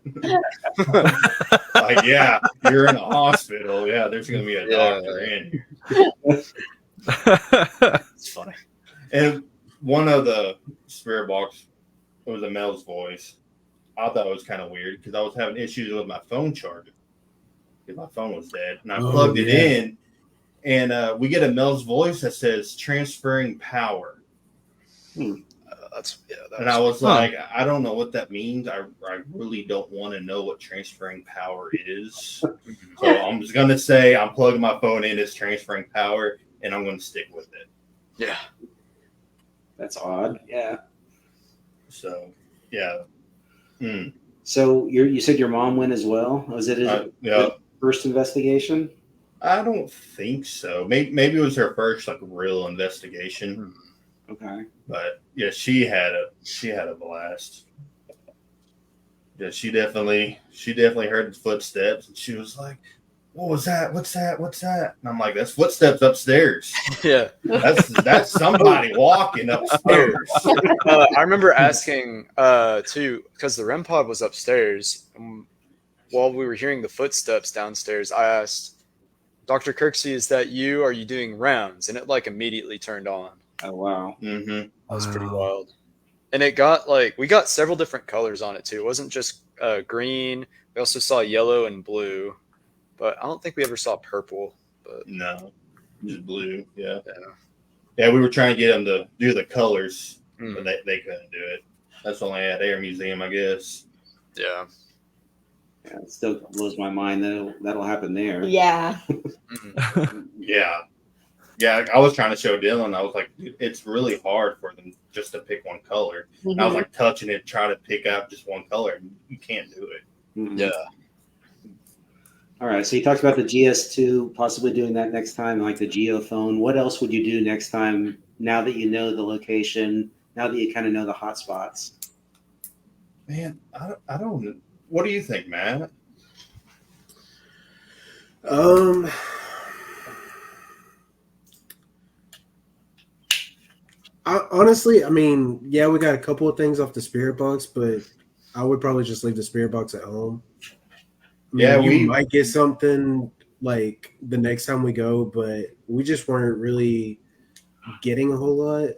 Speaker 1: that. Like, yeah, you're in a hospital. Yeah, there's going to be a doctor in here.
Speaker 6: It's funny.
Speaker 1: And one of the spirit box, it was a male's voice. I thought it was kind of weird because I was having issues with my phone charger because my phone was dead, and I plugged it in, and we get a male's voice that says transferring power.
Speaker 6: And
Speaker 1: I was like, I don't know what that means. I really don't want to know what transferring power is. So I'm just going to say I'm plugging my phone in as transferring power, and I'm going to stick with it.
Speaker 6: Yeah.
Speaker 4: That's odd. Yeah.
Speaker 1: So, yeah.
Speaker 4: So you said your mom went as well? Was it his first investigation?
Speaker 1: I don't think so. Maybe it was her first like real investigation.
Speaker 4: Okay.
Speaker 1: But yeah, she had a blast. Yeah, she definitely heard the footsteps, and she was like, what was that? What's that? What's that? And I'm like, that's footsteps upstairs.
Speaker 6: Yeah.
Speaker 1: That's somebody walking upstairs.
Speaker 6: I remember asking too, because the REM pod was upstairs. While we were hearing the footsteps downstairs, I asked, Dr. Kirksey, is that you? Are you doing rounds? And it like immediately turned on.
Speaker 4: Oh wow.
Speaker 1: Mm-hmm.
Speaker 6: That was pretty
Speaker 3: Wow.
Speaker 6: wild. And it got like, we got several different colors on it too. It wasn't just green. We also saw yellow and blue, but I don't think we ever saw purple. But
Speaker 1: No, just blue. Yeah.
Speaker 6: Yeah.
Speaker 1: Yeah, we were trying to get them to do the colors,
Speaker 6: Mm.
Speaker 1: but they couldn't do it. That's only at Air Museum, I guess.
Speaker 6: yeah.
Speaker 4: Yeah, it still blows my mind that that'll happen there.
Speaker 2: Yeah.
Speaker 6: Mm.
Speaker 1: Yeah. Yeah, I was trying to show Dylan. I was like, dude, it's really hard for them just to pick one color. And I was like touching it, trying to pick out just one color. And you can't do it.
Speaker 4: Mhm.
Speaker 6: Yeah.
Speaker 4: All right. So you talked about the GS2, possibly doing that next time, like the geophone. What else would you do next time? Now that you know the location, now that you kind of know the hot spots.
Speaker 1: Man, I don't. What do you think, Matt?
Speaker 5: Honestly, I mean, yeah, we got a couple of things off the spirit box, but I would probably just leave the spirit box at home. I mean,
Speaker 1: Yeah,
Speaker 5: we
Speaker 1: we-
Speaker 5: might get something like the next time we go, but we just weren't really getting a whole lot.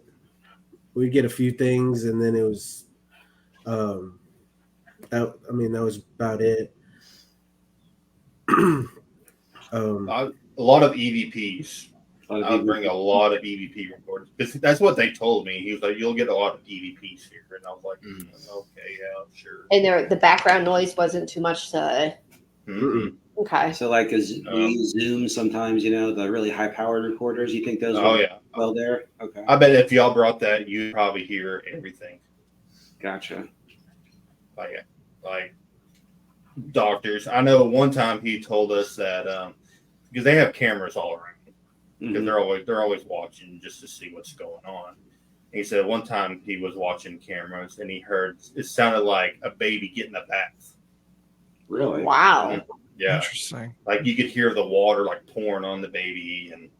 Speaker 5: We'd get a few things, and then it was, that was about it.
Speaker 1: A lot of EVPs. I would bring a lot of EVP recorders because that's what they told me. He was like, "You'll get a lot of EVPs here," and I was like, "Okay, yeah, sure."
Speaker 2: And the background noise wasn't too much to.
Speaker 1: Mhm.
Speaker 2: Okay.
Speaker 4: So like, do you use Zoom sometimes? You know, the really high-powered recorders. You think those?
Speaker 1: Oh
Speaker 4: work
Speaker 1: yeah.
Speaker 4: well there. Okay.
Speaker 1: I bet if y'all brought that, you'd probably hear everything.
Speaker 4: Gotcha.
Speaker 1: Like doctors. I know one time he told us that because they have cameras all around. Because
Speaker 4: Mhm.
Speaker 1: they're always watching just to see what's going on. And he said one time he was watching cameras and he heard it sounded like a baby getting a bath.
Speaker 4: Really?
Speaker 2: Wow.
Speaker 1: Yeah,
Speaker 3: Interesting.
Speaker 1: like you could hear the water like pouring on the baby, and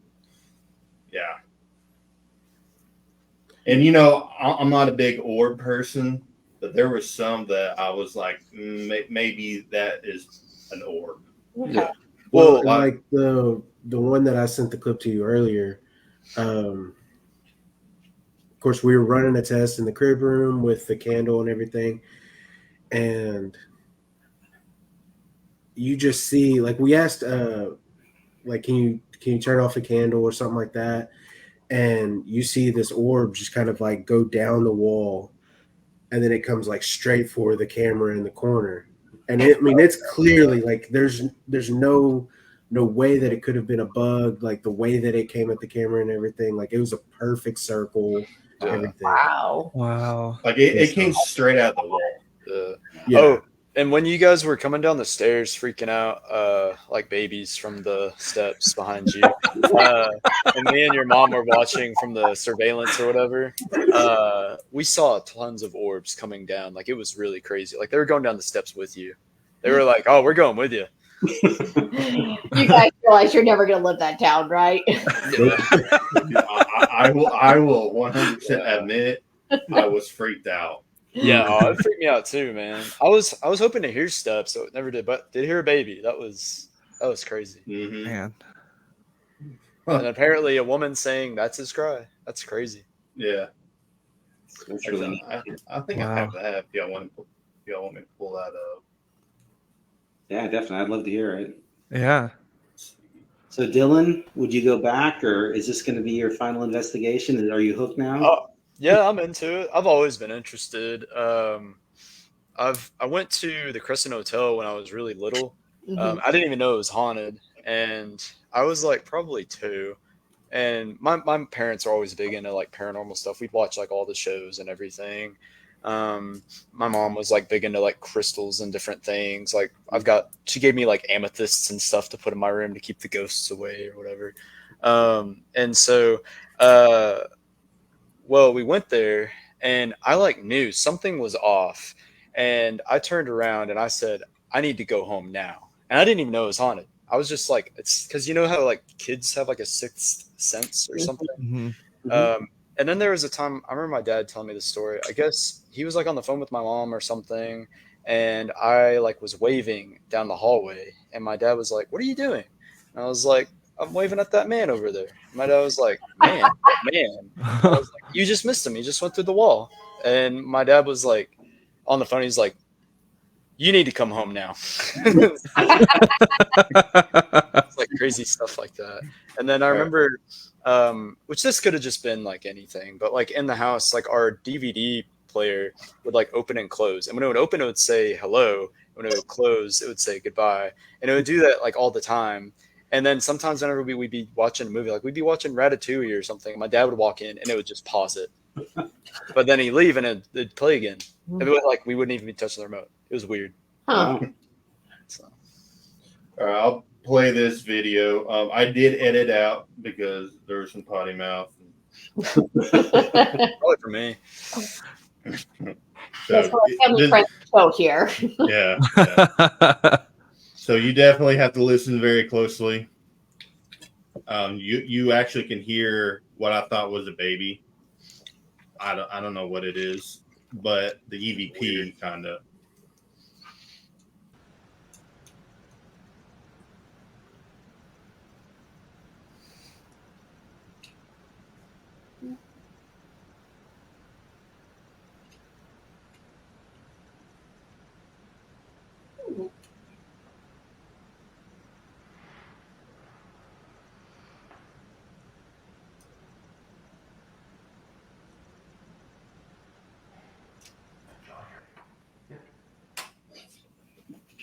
Speaker 1: yeah. And you know, I'm not a big orb person, but there was some that I was like, maybe that is an orb.
Speaker 2: Okay.
Speaker 5: Well,
Speaker 6: Well,
Speaker 5: like the one that I sent the clip to you earlier. Of course, we were running a test in the crib room with the candle and everything, and you just see, like, we asked, like, can you turn off the candle or something like that, and you see this orb just kind of like go down the wall, and then it comes like straight for the camera in the corner, and it's clearly like there's no way that it could have been a bug, like the way that it came at the camera and everything, like it was a perfect circle, everything.
Speaker 2: Wow.
Speaker 3: Wow.
Speaker 1: Like it came straight out of the wall.
Speaker 5: Yeah.
Speaker 6: Oh, and when you guys were coming down the stairs freaking out like babies from the steps behind you, and me and your mom were watching from the surveillance or whatever, we saw tons of orbs coming down. Like, it was really crazy. Like, they were going down the steps with you. They were like, "Oh, we're going with you."
Speaker 2: You guys realize you're never gonna live that down, right?
Speaker 1: I will 100% admit I was freaked out.
Speaker 6: Yeah, oh, it freaked me out too, man. I was hoping to hear steps, so it never did, but did hear a baby. That was crazy.
Speaker 1: Mm-hmm.
Speaker 3: Man.
Speaker 6: And apparently, a woman saying that's his cry. That's crazy.
Speaker 1: Yeah,
Speaker 4: That's really neat.
Speaker 1: I think I have that. If y'all want me to pull that up.
Speaker 4: Yeah, definitely. I'd love to hear it.
Speaker 3: Yeah.
Speaker 4: So, Dylan, would you go back, or is this going to be your final investigation? Are you hooked now?
Speaker 6: Oh, yeah, I'm into it. I've always been interested. I went to the Crescent Hotel when I was really little. I didn't even know it was haunted, and I was like probably 2. And my parents are always big into like paranormal stuff. We'd watch like all the shows and everything. My mom was like big into like crystals and different things. Like she gave me like amethysts and stuff to put in my room to keep the ghosts away or whatever. And so, well, we went there and I like knew something was off, and I turned around and I said, I need to go home now. And I didn't even know it was haunted. I was just like, it's because you know how like kids have like a sixth sense or something.
Speaker 3: Mhm.
Speaker 6: And then there was a time I remember my dad telling me this story. I guess he was like on the phone with my mom or something, and I like was waving down the hallway, and my dad was like, "What are you doing?" And I was like, "I'm waving at that man over there." My dad was like, "Man, what man?" I was like, "You just missed him. He just went through the wall." And my dad was like, on the phone, he's like, "You need to come home now." It's like crazy stuff like that. And then I remember, which this could have just been like anything, but like in the house, like our DVD player would like open and close. And when it would open, it would say hello. When it would close, it would say goodbye. And it would do that like all the time. And then sometimes whenever we'd be watching a movie, like we'd be watching Ratatouille or something, my dad would walk in and it would just pause it. But then he'd leave and it'd play again. And it would, like we wouldn't even be touching the remote. It was weird.
Speaker 2: Huh.
Speaker 6: So.
Speaker 1: All right, I'll play this video. I did edit out because there was some potty mouth.
Speaker 6: Probably for me.
Speaker 2: That's
Speaker 1: So,
Speaker 2: what family friends show here.
Speaker 1: yeah. So you definitely have to listen very closely. You actually can hear what I thought was a baby. I don't know what it is, but the EVP kind of.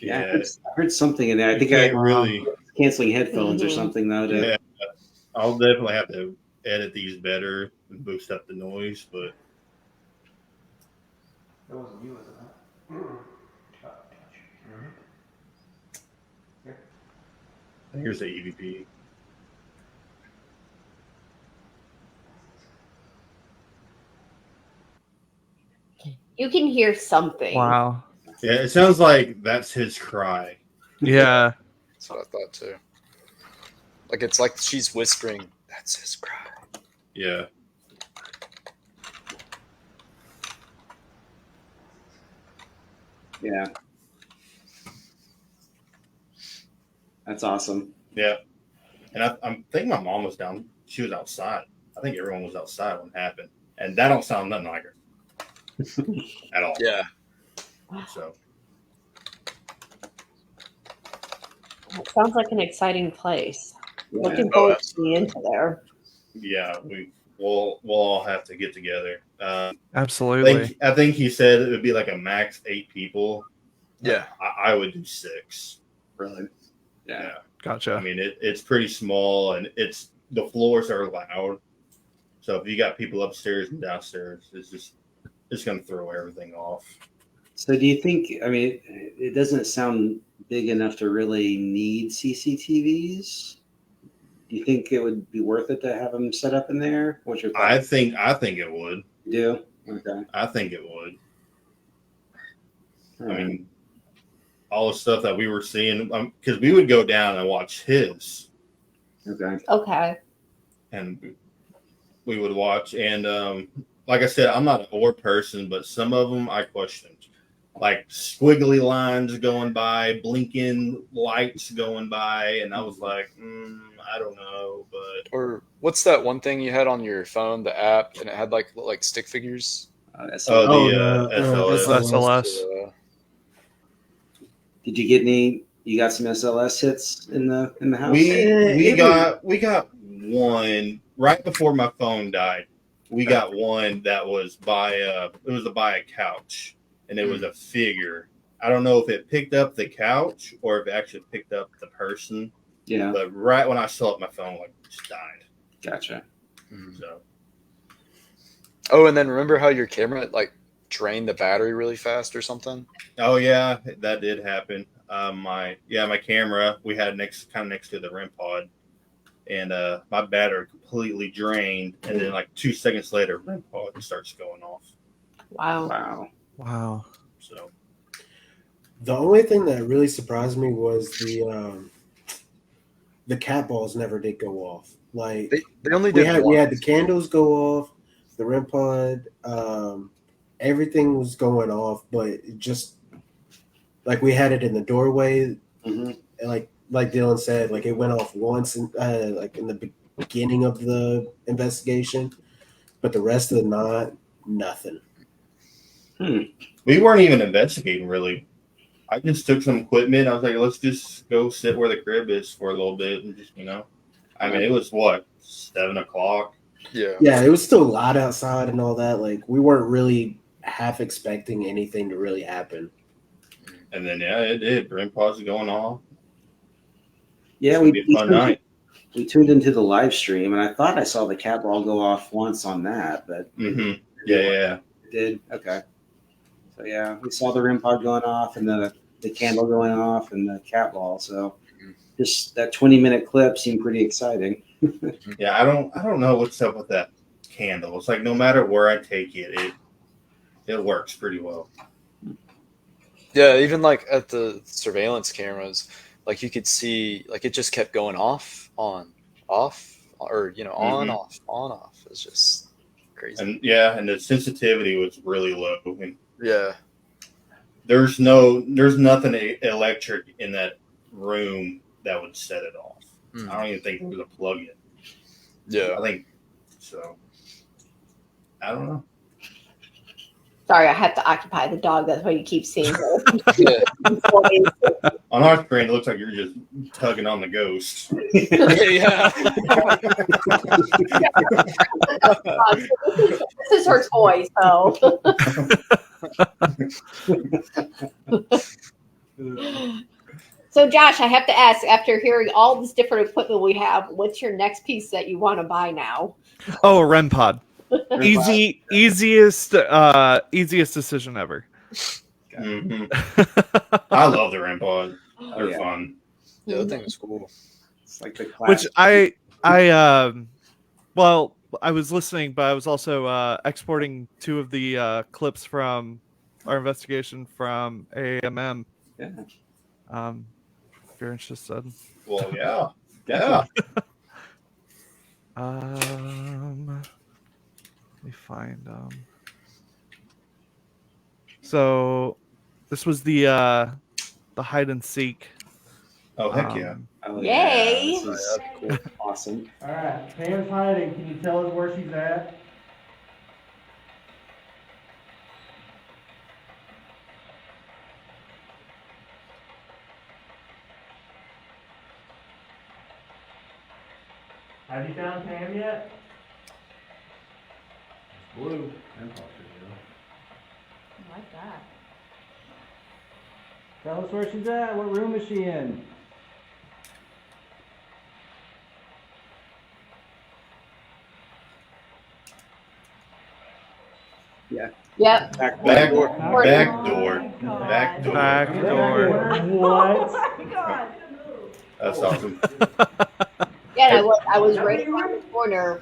Speaker 4: Yeah, I heard something in there. I think
Speaker 1: can't really
Speaker 4: canceling headphones or
Speaker 2: Mhm.
Speaker 4: something though.
Speaker 1: Yeah, I'll definitely have to edit these better and boost up the noise, but
Speaker 5: That wasn't you, was it?
Speaker 1: here's the EVP.
Speaker 2: You can hear something.
Speaker 3: Wow.
Speaker 1: Yeah, it sounds like that's his cry.
Speaker 3: Yeah.
Speaker 6: That's what I thought too. Like it's like she's whispering, "That's his cry."
Speaker 1: Yeah.
Speaker 4: Yeah. That's awesome.
Speaker 1: Yeah. And I think my mom was down. She was outside. I think everyone was outside when it happened. And that don't sound nothing like her. At all.
Speaker 6: Yeah.
Speaker 1: So
Speaker 2: It sounds like an exciting place.
Speaker 4: Yeah.
Speaker 2: Looking forward to being into there.
Speaker 1: yeah, we'll all have to get together.
Speaker 3: Absolutely.
Speaker 1: I think he said it would be like a max 8 people.
Speaker 6: Yeah.
Speaker 1: I would do 6.
Speaker 4: Really? Yeah.
Speaker 3: Gotcha.
Speaker 1: I mean, it's pretty small, and the floors are loud. So if you got people upstairs and downstairs, it's going to throw everything off.
Speaker 4: So do you think? I mean, it doesn't sound big enough to really need CCTVs. Do you think it would be worth it to have them set up in there? What's your thought?
Speaker 1: I think it would.
Speaker 4: You do? Okay.
Speaker 1: I think it would.
Speaker 4: All
Speaker 1: I
Speaker 4: right.
Speaker 1: mean, all the stuff that we were seeing, because we would go down and watch his,
Speaker 4: Okay.
Speaker 2: Okay.
Speaker 1: and we would watch. And like I said, I'm not an orb person, but some of them I questioned, like squiggly lines going by, blinking lights going by, and I was like, I don't know, but
Speaker 6: Or what's that one thing you had on your phone, the app, and it had like stick figures?
Speaker 1: SLS.
Speaker 3: SLS.
Speaker 4: Did you get any? You got some SLS hits in the house?
Speaker 1: We got one right before my phone died. We got one that was by a couch, and it was a figure. I don't know if it picked up the couch or if it actually picked up the person.
Speaker 4: Yeah.
Speaker 1: But right when I saw it, my phone like just died.
Speaker 4: Gotcha.
Speaker 1: So.
Speaker 6: Oh, and then remember how your camera like drained the battery really fast or something?
Speaker 1: Oh yeah, that did happen. My camera we had next to the REM pod, and my battery completely drained, and then like 2 seconds later, REM pod starts going off.
Speaker 3: Wow.
Speaker 1: So
Speaker 5: The only thing that really surprised me was the the cat balls never did go off. Like
Speaker 6: They only
Speaker 5: we
Speaker 6: did
Speaker 5: had
Speaker 6: once.
Speaker 5: the candles go off, the REM pod, everything was going off, but it just like we had it in the doorway,
Speaker 4: Mhm.
Speaker 5: and like Dylan said, like it went off once, like in the beginning of the investigation, but the rest of the night, nothing.
Speaker 1: We weren't even investigating really. I just took some equipment. I was like, let's just go sit where the crib is for a little bit and just, I mean, it was what, 7 o'clock?
Speaker 6: Yeah.
Speaker 5: Yeah, it was still light outside and all that. Like we weren't really half expecting anything to really happen.
Speaker 1: And then it did. REM pods going off.
Speaker 4: Yeah,
Speaker 1: It's gonna be a fun night.
Speaker 4: we tuned into the live stream, and I thought I saw the cat ball go off once on that, but
Speaker 1: Yeah.
Speaker 4: it did. Okay. So yeah, we saw the REM pod going off and the candle going off and the cat ball. So just that 20-minute clip seemed pretty exciting.
Speaker 1: Yeah, I don't know what's up with that candle. It's like no matter where I take it works pretty well.
Speaker 6: Yeah, even like at the surveillance cameras, like you could see, like it just kept going off, on, off, or on, off, on, off. It's just crazy.
Speaker 1: And the sensitivity was really low. And
Speaker 6: Yeah.
Speaker 1: there's nothing electric in that room that would set it off. I don't even think there was a plug in.
Speaker 6: Yeah.
Speaker 1: I think so. I don't know.
Speaker 2: Sorry, I have to occupy the dog. That's why you keep seeing her.
Speaker 1: On our screen, it looks like you're just tugging on the ghost.
Speaker 6: Yeah.
Speaker 2: This is her toy, so. So, Josh, I have to ask, after hearing all this different equipment we have, what's your next piece that you want to buy now?
Speaker 3: Oh, a REM pod. Easiest decision ever.
Speaker 1: I love the REM pod. They're
Speaker 4: yeah.
Speaker 1: fun.
Speaker 6: Yeah, that thing was cool.
Speaker 4: It's like the
Speaker 3: Which
Speaker 4: classic.
Speaker 3: well, I was listening, but I was also exporting 2 of the clips from our investigation from KAM.
Speaker 4: Yeah.
Speaker 3: If you're interested.
Speaker 1: Well, yeah. Yeah.
Speaker 3: Let me find so this was the hide and seek.
Speaker 1: Oh, heck yeah.
Speaker 4: Oh,
Speaker 2: Yay.
Speaker 4: Yeah, this is cool. Awesome.
Speaker 7: All right, Pam's hiding. Can you tell us where she's at? Have you found Pam yet? It's blue.
Speaker 2: I like that.
Speaker 7: Tell us where she's at. What room is she in?
Speaker 4: Yeah.
Speaker 2: Yep.
Speaker 4: Back
Speaker 1: Back
Speaker 4: door.
Speaker 1: door. Back door. Back door.
Speaker 3: Back door.
Speaker 7: What?
Speaker 1: That's awesome.
Speaker 2: Yeah, I was right around the corner.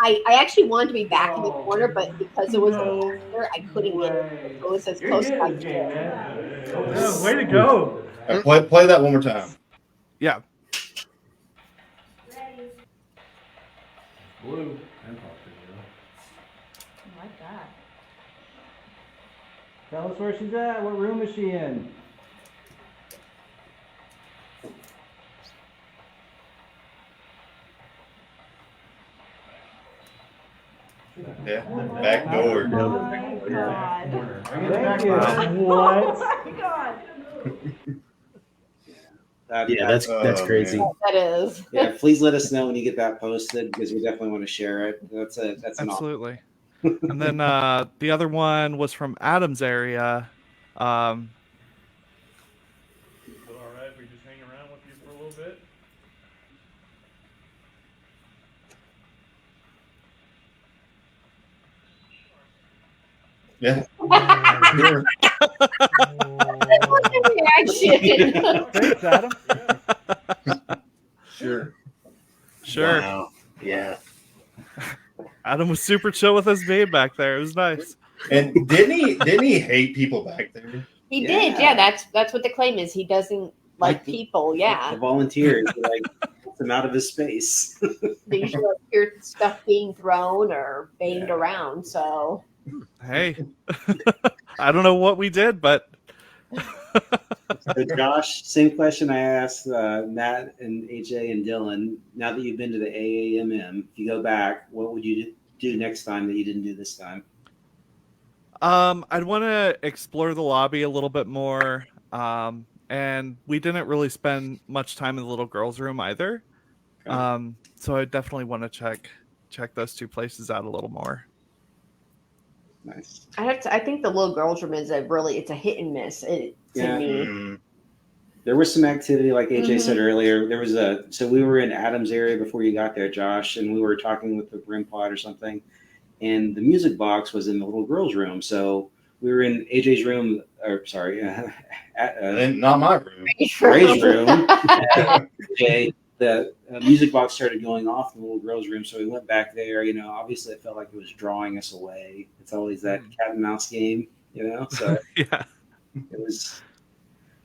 Speaker 2: I actually wanted to be back in the corner, but because it was a there, I couldn't get it. It was as close as I could.
Speaker 7: Yeah, way to go.
Speaker 1: Play that one more time.
Speaker 3: Yeah.
Speaker 7: Blue.
Speaker 2: I like that.
Speaker 7: Tell us where she's at. What room is she in?
Speaker 1: Yeah. Back door.
Speaker 7: Thank you. What?
Speaker 5: That's
Speaker 1: Oh,
Speaker 5: crazy.
Speaker 1: man.
Speaker 2: That is.
Speaker 4: Yeah, please let us know when you get that posted because we definitely want to share it. That's an awesome.
Speaker 3: Absolutely. And then the other one was from Adam's area.
Speaker 7: All right, we just hang around with you for a little bit.
Speaker 1: Yeah. Sure.
Speaker 2: Reaction.
Speaker 7: Thanks, Adam.
Speaker 1: Sure.
Speaker 3: Sure.
Speaker 5: Wow. Yeah.
Speaker 3: Adam was super chill with his babe back there. It was nice.
Speaker 1: And didn't he hate people back there?
Speaker 2: He did, yeah. That's what the claim is. He doesn't like people,
Speaker 4: The
Speaker 2: yeah.
Speaker 4: volunteers like puts him out of his space.
Speaker 2: They usually hear stuff being thrown or banged around. So
Speaker 3: Hey, I don't know what we did, but
Speaker 4: So Josh, same question I asked Matt and AJ and Dylan. Now that you've been to the AAMM, if you go back, what would you do next time that you didn't do this time?
Speaker 3: I'd want to explore the lobby a little bit more. And we didn't really spend much time in the little girls' room either. So I definitely want to check those two places out a little more.
Speaker 4: Nice.
Speaker 2: I think the little girls' room is it's a hit and miss to me.
Speaker 1: Mhm.
Speaker 4: There was some activity, like AJ
Speaker 2: Mhm.
Speaker 4: said earlier. There was so we were in Adam's area before you got there, Josh, and we were talking with the REM pod or something, and the music box was in the little girls' room. So we were in AJ's room, or sorry,
Speaker 1: Not my room.
Speaker 4: Ray's room. AJ, the music box started going off in the little girls' room, so we went back there. You know, obviously it felt like it was drawing us away. It's always that cat and mouse game, you know. So
Speaker 3: Yeah.
Speaker 4: it was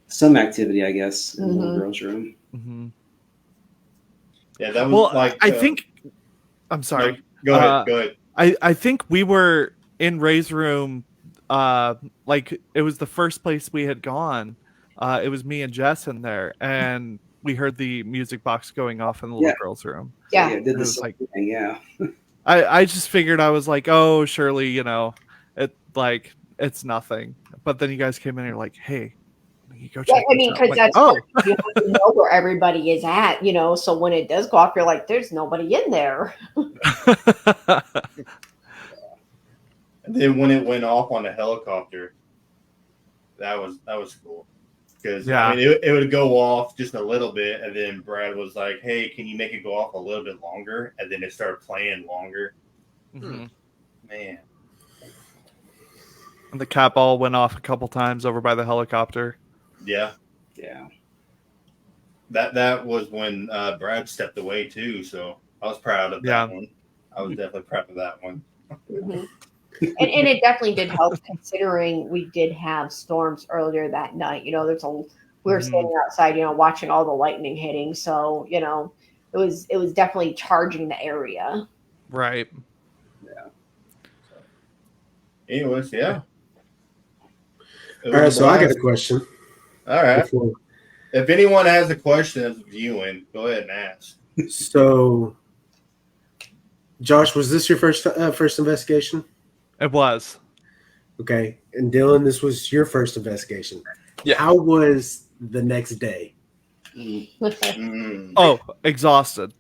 Speaker 4: some activity, I guess, in the little
Speaker 2: Mhm.
Speaker 4: girls' room.
Speaker 3: Mm-hmm.
Speaker 1: Yeah, that was
Speaker 3: Well,
Speaker 1: like.
Speaker 3: I think. I'm sorry.
Speaker 1: Go ahead. Go ahead.
Speaker 3: I think we were in Ray's room. Like it was the first place we had gone. It was me and Jess in there, and we heard the music box going off in the little
Speaker 4: Yeah.
Speaker 3: girls' room.
Speaker 2: Yeah.
Speaker 4: Did
Speaker 3: It
Speaker 4: the
Speaker 3: was
Speaker 4: same
Speaker 3: like-
Speaker 4: thing. Yeah.
Speaker 3: I just figured I was like, oh, surely, you know, it's nothing. But then you guys came in and you're like, hey, you go check.
Speaker 2: Yeah, I mean,
Speaker 3: this out.
Speaker 2: because
Speaker 3: Like,
Speaker 2: that's
Speaker 3: oh,
Speaker 2: you have to know where everybody is at, you know. So when it does go off, you're like, "There's nobody in there."
Speaker 1: And then when it went off on the helicopter, that was cool. Because
Speaker 3: Yeah.
Speaker 1: I mean, it would go off just a little bit, and then Brad was like, "Hey, can you make it go off a little bit longer?" And then it started playing longer.
Speaker 3: Mhm.
Speaker 1: Man,
Speaker 3: And the cat ball went off a couple times over by the helicopter.
Speaker 1: yeah,
Speaker 4: Yeah.
Speaker 1: that was when Brad stepped away too. So I was proud of that one. I was definitely proud of that one.
Speaker 2: Mhm. And it definitely did help, considering we did have storms earlier that night. You know, we were
Speaker 3: Mhm.
Speaker 2: standing outside, you know, watching all the lightning hitting. So you know, it was definitely charging the area.
Speaker 3: Right.
Speaker 1: Anyways, yeah. It
Speaker 5: All right,
Speaker 1: was a
Speaker 5: so I got
Speaker 1: blast.
Speaker 5: a question.
Speaker 1: All right.
Speaker 5: Before.
Speaker 1: If anyone has a question that's viewing, go ahead and ask.
Speaker 5: So, Josh, was this your first investigation?
Speaker 3: It was.
Speaker 5: Okay, and Dylan, this was your first investigation.
Speaker 6: Yeah.
Speaker 5: How was the next day?
Speaker 1: Mm.
Speaker 3: Oh, exhausted.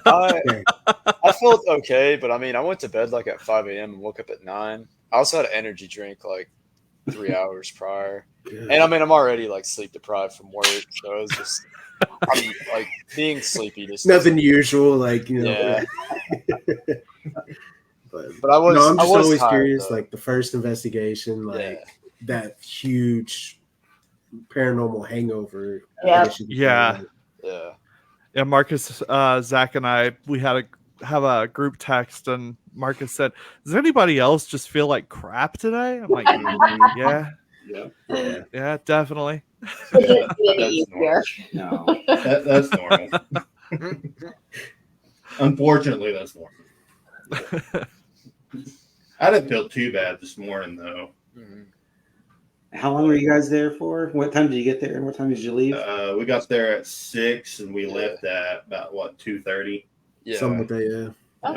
Speaker 6: I felt okay, but I mean, I went to bed like at 5 a.m. and woke up at 9. I also had an energy drink like 3 hours prior. And I mean, I'm already like sleep deprived from work. So it was just, I'm like being sleepy. Just
Speaker 5: Nothing usual, like, you know.
Speaker 6: Yeah.
Speaker 5: But
Speaker 6: I was,
Speaker 5: no, I'm
Speaker 6: I
Speaker 5: just
Speaker 6: was
Speaker 5: always
Speaker 6: tired,
Speaker 5: curious,
Speaker 6: though.
Speaker 5: like the first investigation, like
Speaker 6: Yeah.
Speaker 5: that huge paranormal hangover. I
Speaker 2: Yeah.
Speaker 5: guess you could
Speaker 3: Yeah.
Speaker 5: call it.
Speaker 6: Yeah.
Speaker 3: Yeah, Marcus, Zach, and I, we had have a group text, and Marcus said, "Does anybody else just feel like crap today?" I'm like, "Yeah,
Speaker 1: Yeah,
Speaker 3: definitely."
Speaker 2: It didn't get any
Speaker 1: That's
Speaker 2: easier.
Speaker 4: No.
Speaker 1: that's normal. Unfortunately, that's normal. I didn't feel too bad this morning though.
Speaker 6: Mhm.
Speaker 4: How long were you guys there for? What time did you get there, and what time did you leave?
Speaker 1: We got there at 6, and we
Speaker 6: Yeah.
Speaker 1: left at about 2:30.
Speaker 6: Yeah.
Speaker 5: Something like that, yeah.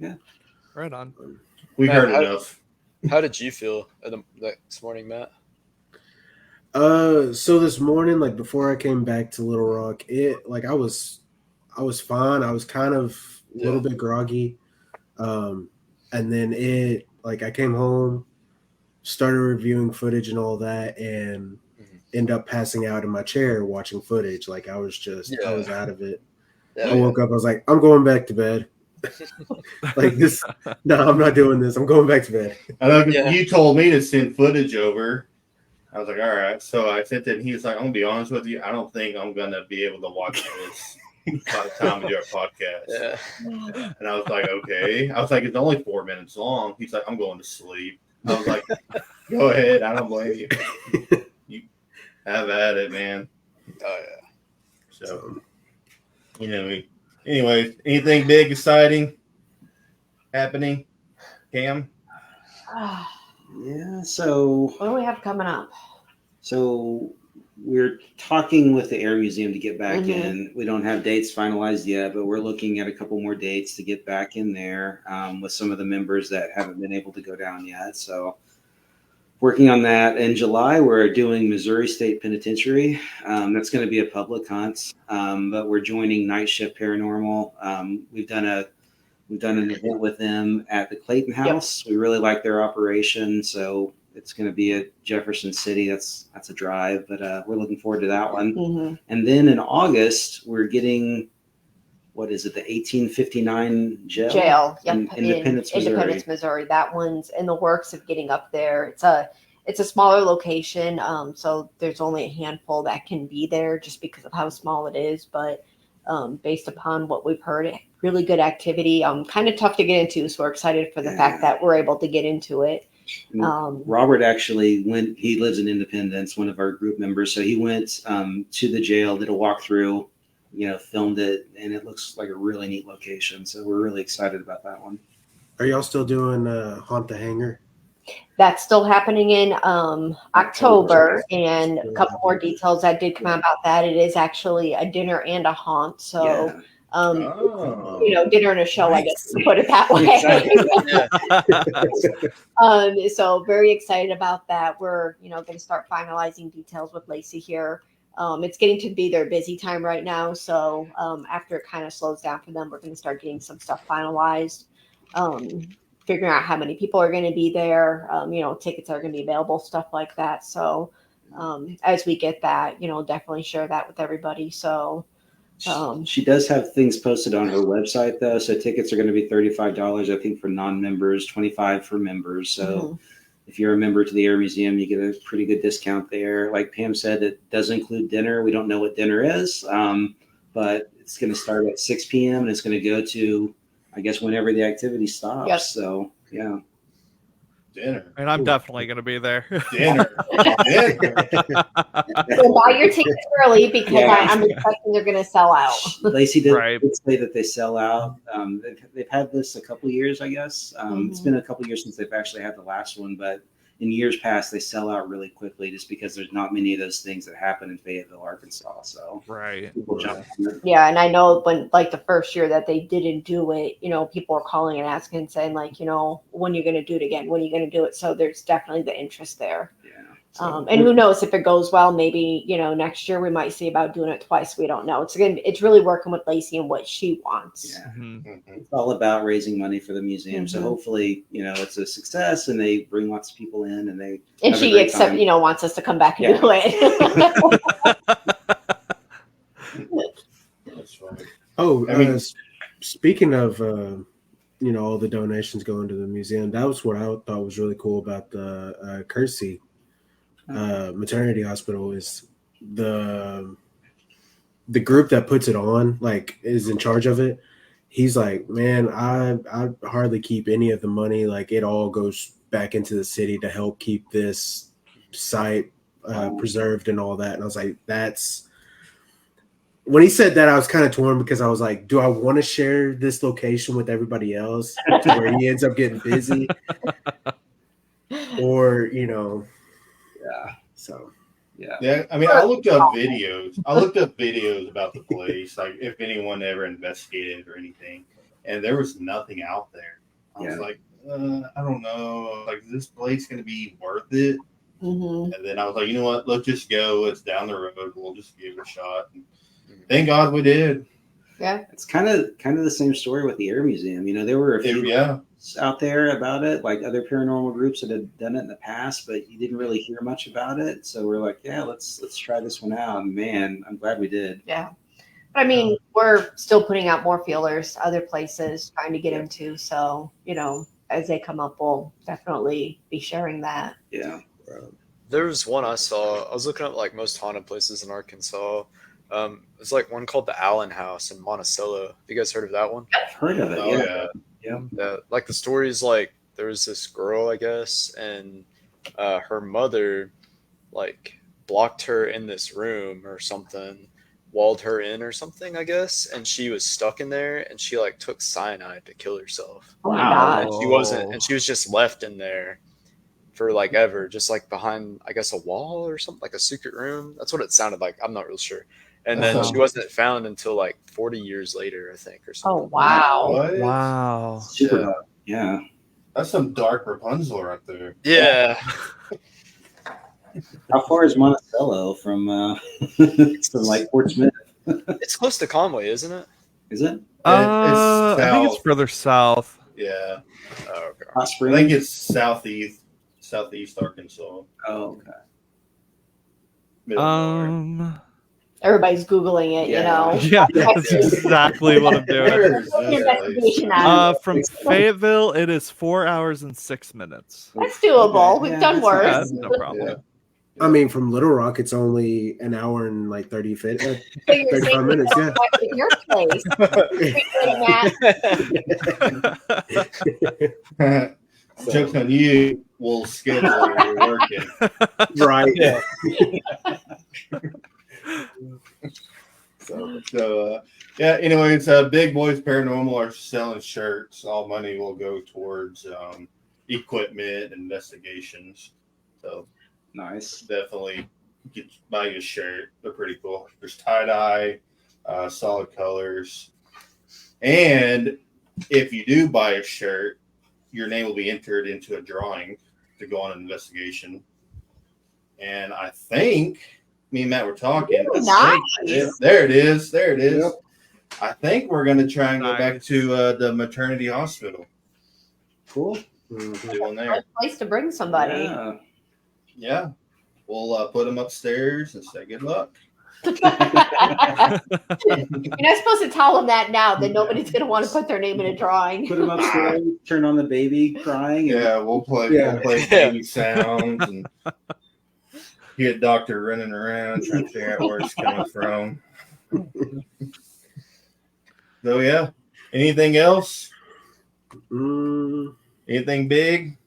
Speaker 2: Okay.
Speaker 3: Right on.
Speaker 1: We
Speaker 6: Man,
Speaker 1: heard
Speaker 6: how-
Speaker 1: enough.
Speaker 6: How did you feel this morning, Matt?
Speaker 5: So this morning, like before I came back to Little Rock, I was fine. I was kind of a little bit groggy. And then I came home, started reviewing footage and all that, and end up passing out in my chair watching footage. Like I was out of it.
Speaker 6: Yeah.
Speaker 5: I woke up, I was like, I'm going back to bed. Like this, no, I'm not doing this. I'm going back to bed.
Speaker 1: I know 'cause
Speaker 6: Yeah.
Speaker 1: you told me to send footage over. I was like, all right. So I sent it. And he was like, I'm gonna be honest with you. I don't think I'm gonna be able to watch this by the time we do our podcast.
Speaker 6: Yeah.
Speaker 1: And I was like, okay. I was like, it's only 4 minutes long. He's like, I'm going to sleep. I was like, go ahead. I don't blame you. Have at it, man.
Speaker 6: Oh yeah.
Speaker 1: So, anyways, anything big, exciting happening, Cam?
Speaker 4: Yeah. So
Speaker 2: What do we have coming up?
Speaker 4: So we're talking with the Air Museum to get back
Speaker 2: Mhm.
Speaker 4: in. We don't have dates finalized yet, but we're looking at a couple more dates to get back in there with some of the members that haven't been able to go down yet. So working on that. In July, we're doing Missouri State Penitentiary. That's going to be a public hunt, but we're joining Night Shift Paranormal. We've done an event with them at the Clayton House. We really like their operation, so it's going to be at Jefferson City. That's a drive, but we're looking forward to that one.
Speaker 2: Mm-hmm.
Speaker 4: And then in August, we're getting, what is it, the 1859 jail?
Speaker 2: Yep,
Speaker 4: Independence, Missouri.
Speaker 2: Independence, Missouri. That one's in the works of getting up there. It's a smaller location, so there's only a handful that can be there just because of how small it is. But based upon what we've heard, really good activity. Kind of tough to get into, so we're excited for the fact that we're able to get into it.
Speaker 4: Robert actually went. He lives in Independence, one of our group members. So he went to the jail, did a walkthrough, filmed it, and it looks like a really neat location. So we're really excited about that one.
Speaker 5: Are y'all still doing Haunt the Hangar?
Speaker 2: That's still happening in October, and a couple more details that did come out about that. It is actually a dinner and a haunt, so dinner and a show, nice. I guess, to put it that way. So very excited about that. We're going to start finalizing details with Lacey here. It's getting to be their busy time right now, so after it kind of slows down for them, we're going to start getting some stuff finalized. Figuring out how many people are going to be there, tickets are going to be available, stuff like that. So as we get that, definitely share that with everybody. So
Speaker 4: she does have things posted on her website though. So tickets are going to be $35, I think, for non-members, $25 for members. So if you're a member to the Air Museum, you get a pretty good discount there. Like Pam said, it does include dinner. We don't know what dinner is, but it's going to start at 6 p.m. and it's going to go to, I guess, whenever the activity stops.
Speaker 2: Yep.
Speaker 4: So, yeah.
Speaker 1: Dinner.
Speaker 3: And I'm definitely going to be there.
Speaker 1: Dinner.
Speaker 2: So buy your tickets early because I'm expecting they're going to sell out.
Speaker 4: Lacey did say that they sell out. They've had this a couple of years, I guess. It's been a couple of years since they've actually had the last one, but in years past, they sell out really quickly just because there's not many of those things that happen in Fayetteville, Arkansas. So people jump on it.
Speaker 2: Yeah, and I know when, like, the first year that they didn't do it, people were calling and asking and saying, like, when are you going to do it again? When are you going to do it? So there's definitely the interest there.
Speaker 4: Yeah.
Speaker 2: So, and who knows if it goes well, maybe, next year we might see about doing it twice. We don't know. It's really working with Lacey and what she wants.
Speaker 4: Yeah. It's all about raising money for the museum. So hopefully, it's a success and they bring lots of people in and
Speaker 2: she wants us to come back and do it.
Speaker 1: That's funny.
Speaker 5: Oh, speaking of, all the donations going to the museum, that was what I thought was really cool about the Kersey maternity hospital is the group that puts it on, like, is in charge of it. He's like, man, I hardly keep any of the money. Like, it all goes back into the city to help keep this site preserved and all that. And I was like, when he said that, I was kind of torn because I was like, do I want to share this location with everybody else to where he ends up getting busy? Or, so.
Speaker 1: Yeah, I mean, I looked up videos about the place, like if anyone ever investigated or anything, and there was nothing out there. I was like, I don't know, like, is this place going to be worth it? And then I was like, you know what? Let's just go. It's down the road. We'll just give it a shot. And thank God we did.
Speaker 2: Yeah,
Speaker 4: it's kind of the same story with the Air Museum. There were a few out there about it, like other paranormal groups that had done it in the past, but you didn't really hear much about it. So we're like, let's try this one out. And man, I'm glad we did.
Speaker 2: Yeah, but I mean, we're still putting out more feelers, other places trying to get into. So as they come up, we'll definitely be sharing that.
Speaker 4: Yeah.
Speaker 6: There was one I saw. I was looking up like most haunted places in Arkansas. It's like one called the Allen House in Monticello. Have you guys heard of that one?
Speaker 4: I've heard of it.
Speaker 6: Yeah. Like the story is like there was this girl, I guess, and her mother like blocked her in this room or something, walled her in or something, I guess, and she was stuck in there, and she like took cyanide to kill herself.
Speaker 2: Oh my
Speaker 4: Wow.
Speaker 2: gosh.
Speaker 6: And she was just left in there for like ever, just like behind, I guess, a wall or something, like a secret room. That's what it sounded like. I'm not real sure. And then
Speaker 3: Wow.
Speaker 6: she wasn't found until like 40 years later, I think, or something.
Speaker 2: Oh wow.
Speaker 1: What?
Speaker 3: Wow.
Speaker 4: Super
Speaker 6: Yeah.
Speaker 4: dark. Yeah.
Speaker 1: That's some dark Rapunzel right there.
Speaker 6: Yeah.
Speaker 4: How far is Monticello from from like Fort Smith?
Speaker 6: It's close to Conway, isn't it?
Speaker 4: Is it?
Speaker 3: I think it's
Speaker 1: south.
Speaker 3: further south.
Speaker 1: Yeah.
Speaker 6: Oh, okay.
Speaker 4: Hot
Speaker 1: I
Speaker 4: Springs?
Speaker 1: think it's southeast Arkansas.
Speaker 4: Oh, okay.
Speaker 1: Middle of nowhere.
Speaker 2: Everybody's Googling it, you
Speaker 4: Yeah.
Speaker 2: know.
Speaker 3: Yeah, that's exactly what I'm doing.
Speaker 1: There's
Speaker 2: An
Speaker 1: this
Speaker 2: investigation
Speaker 1: place.
Speaker 2: out of it.
Speaker 3: From Fayetteville, it is 4 hours and 6 minutes.
Speaker 2: That's doable.
Speaker 4: Okay,
Speaker 2: We've
Speaker 4: yeah,
Speaker 2: done
Speaker 4: that's
Speaker 2: worse.
Speaker 3: Yeah,
Speaker 4: not
Speaker 3: that's no problem.
Speaker 1: Yeah.
Speaker 5: I mean, from Little Rock, it's only an hour and like 30
Speaker 2: So you're
Speaker 5: 35
Speaker 2: saying
Speaker 5: minutes. Yeah.
Speaker 2: back to your place. Matt.
Speaker 1: Joke's on you. We'll schedule your working.
Speaker 5: Right.
Speaker 6: Yeah.
Speaker 1: So yeah. Anyways, Big Boys Paranormal are selling shirts. All money will go towards equipment and investigations. So
Speaker 4: Nice.
Speaker 1: definitely buy you a shirt. They're pretty cool. There's tie dye, solid colors, and if you do buy a shirt, your name will be entered into a drawing to go on an investigation. And I think me and Matt were talking.
Speaker 2: Nice.
Speaker 1: There it is. There it is.
Speaker 4: Yep.
Speaker 1: I think we're gonna try and go back
Speaker 3: Nice.
Speaker 1: to the maternity hospital.
Speaker 4: Cool.
Speaker 1: Doing there.
Speaker 2: Good place to bring somebody.
Speaker 4: Yeah.
Speaker 1: Yeah. We'll put them upstairs and say good luck.
Speaker 2: You're not supposed to tell them that now. Then nobody's going to want to put their name in a drawing.
Speaker 4: Put him upstairs, turn on the baby crying. And
Speaker 1: Yeah, we'll play baby sounds and hear the doctor running around trying to figure out where it's coming from. So yeah. Anything else?
Speaker 5: Mm,
Speaker 1: Anything big?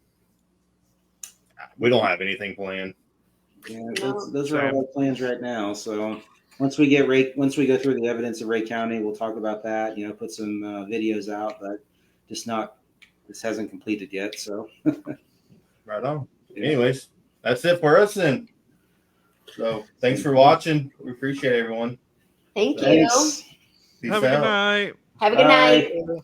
Speaker 1: We don't have anything planned.
Speaker 4: Yeah, those are all our plans right now. So once we go through the evidence of Ray County, we'll talk about that. You know, put some videos out, but this hasn't completed yet. So
Speaker 1: Right on.
Speaker 4: Yeah.
Speaker 1: Anyways, that's it for us then. So thanks for watching. We appreciate everyone.
Speaker 2: Thank you.
Speaker 4: Thanks.
Speaker 1: Peace
Speaker 3: Have a good
Speaker 1: out.
Speaker 3: night.
Speaker 2: Have a good
Speaker 4: Bye.
Speaker 2: night.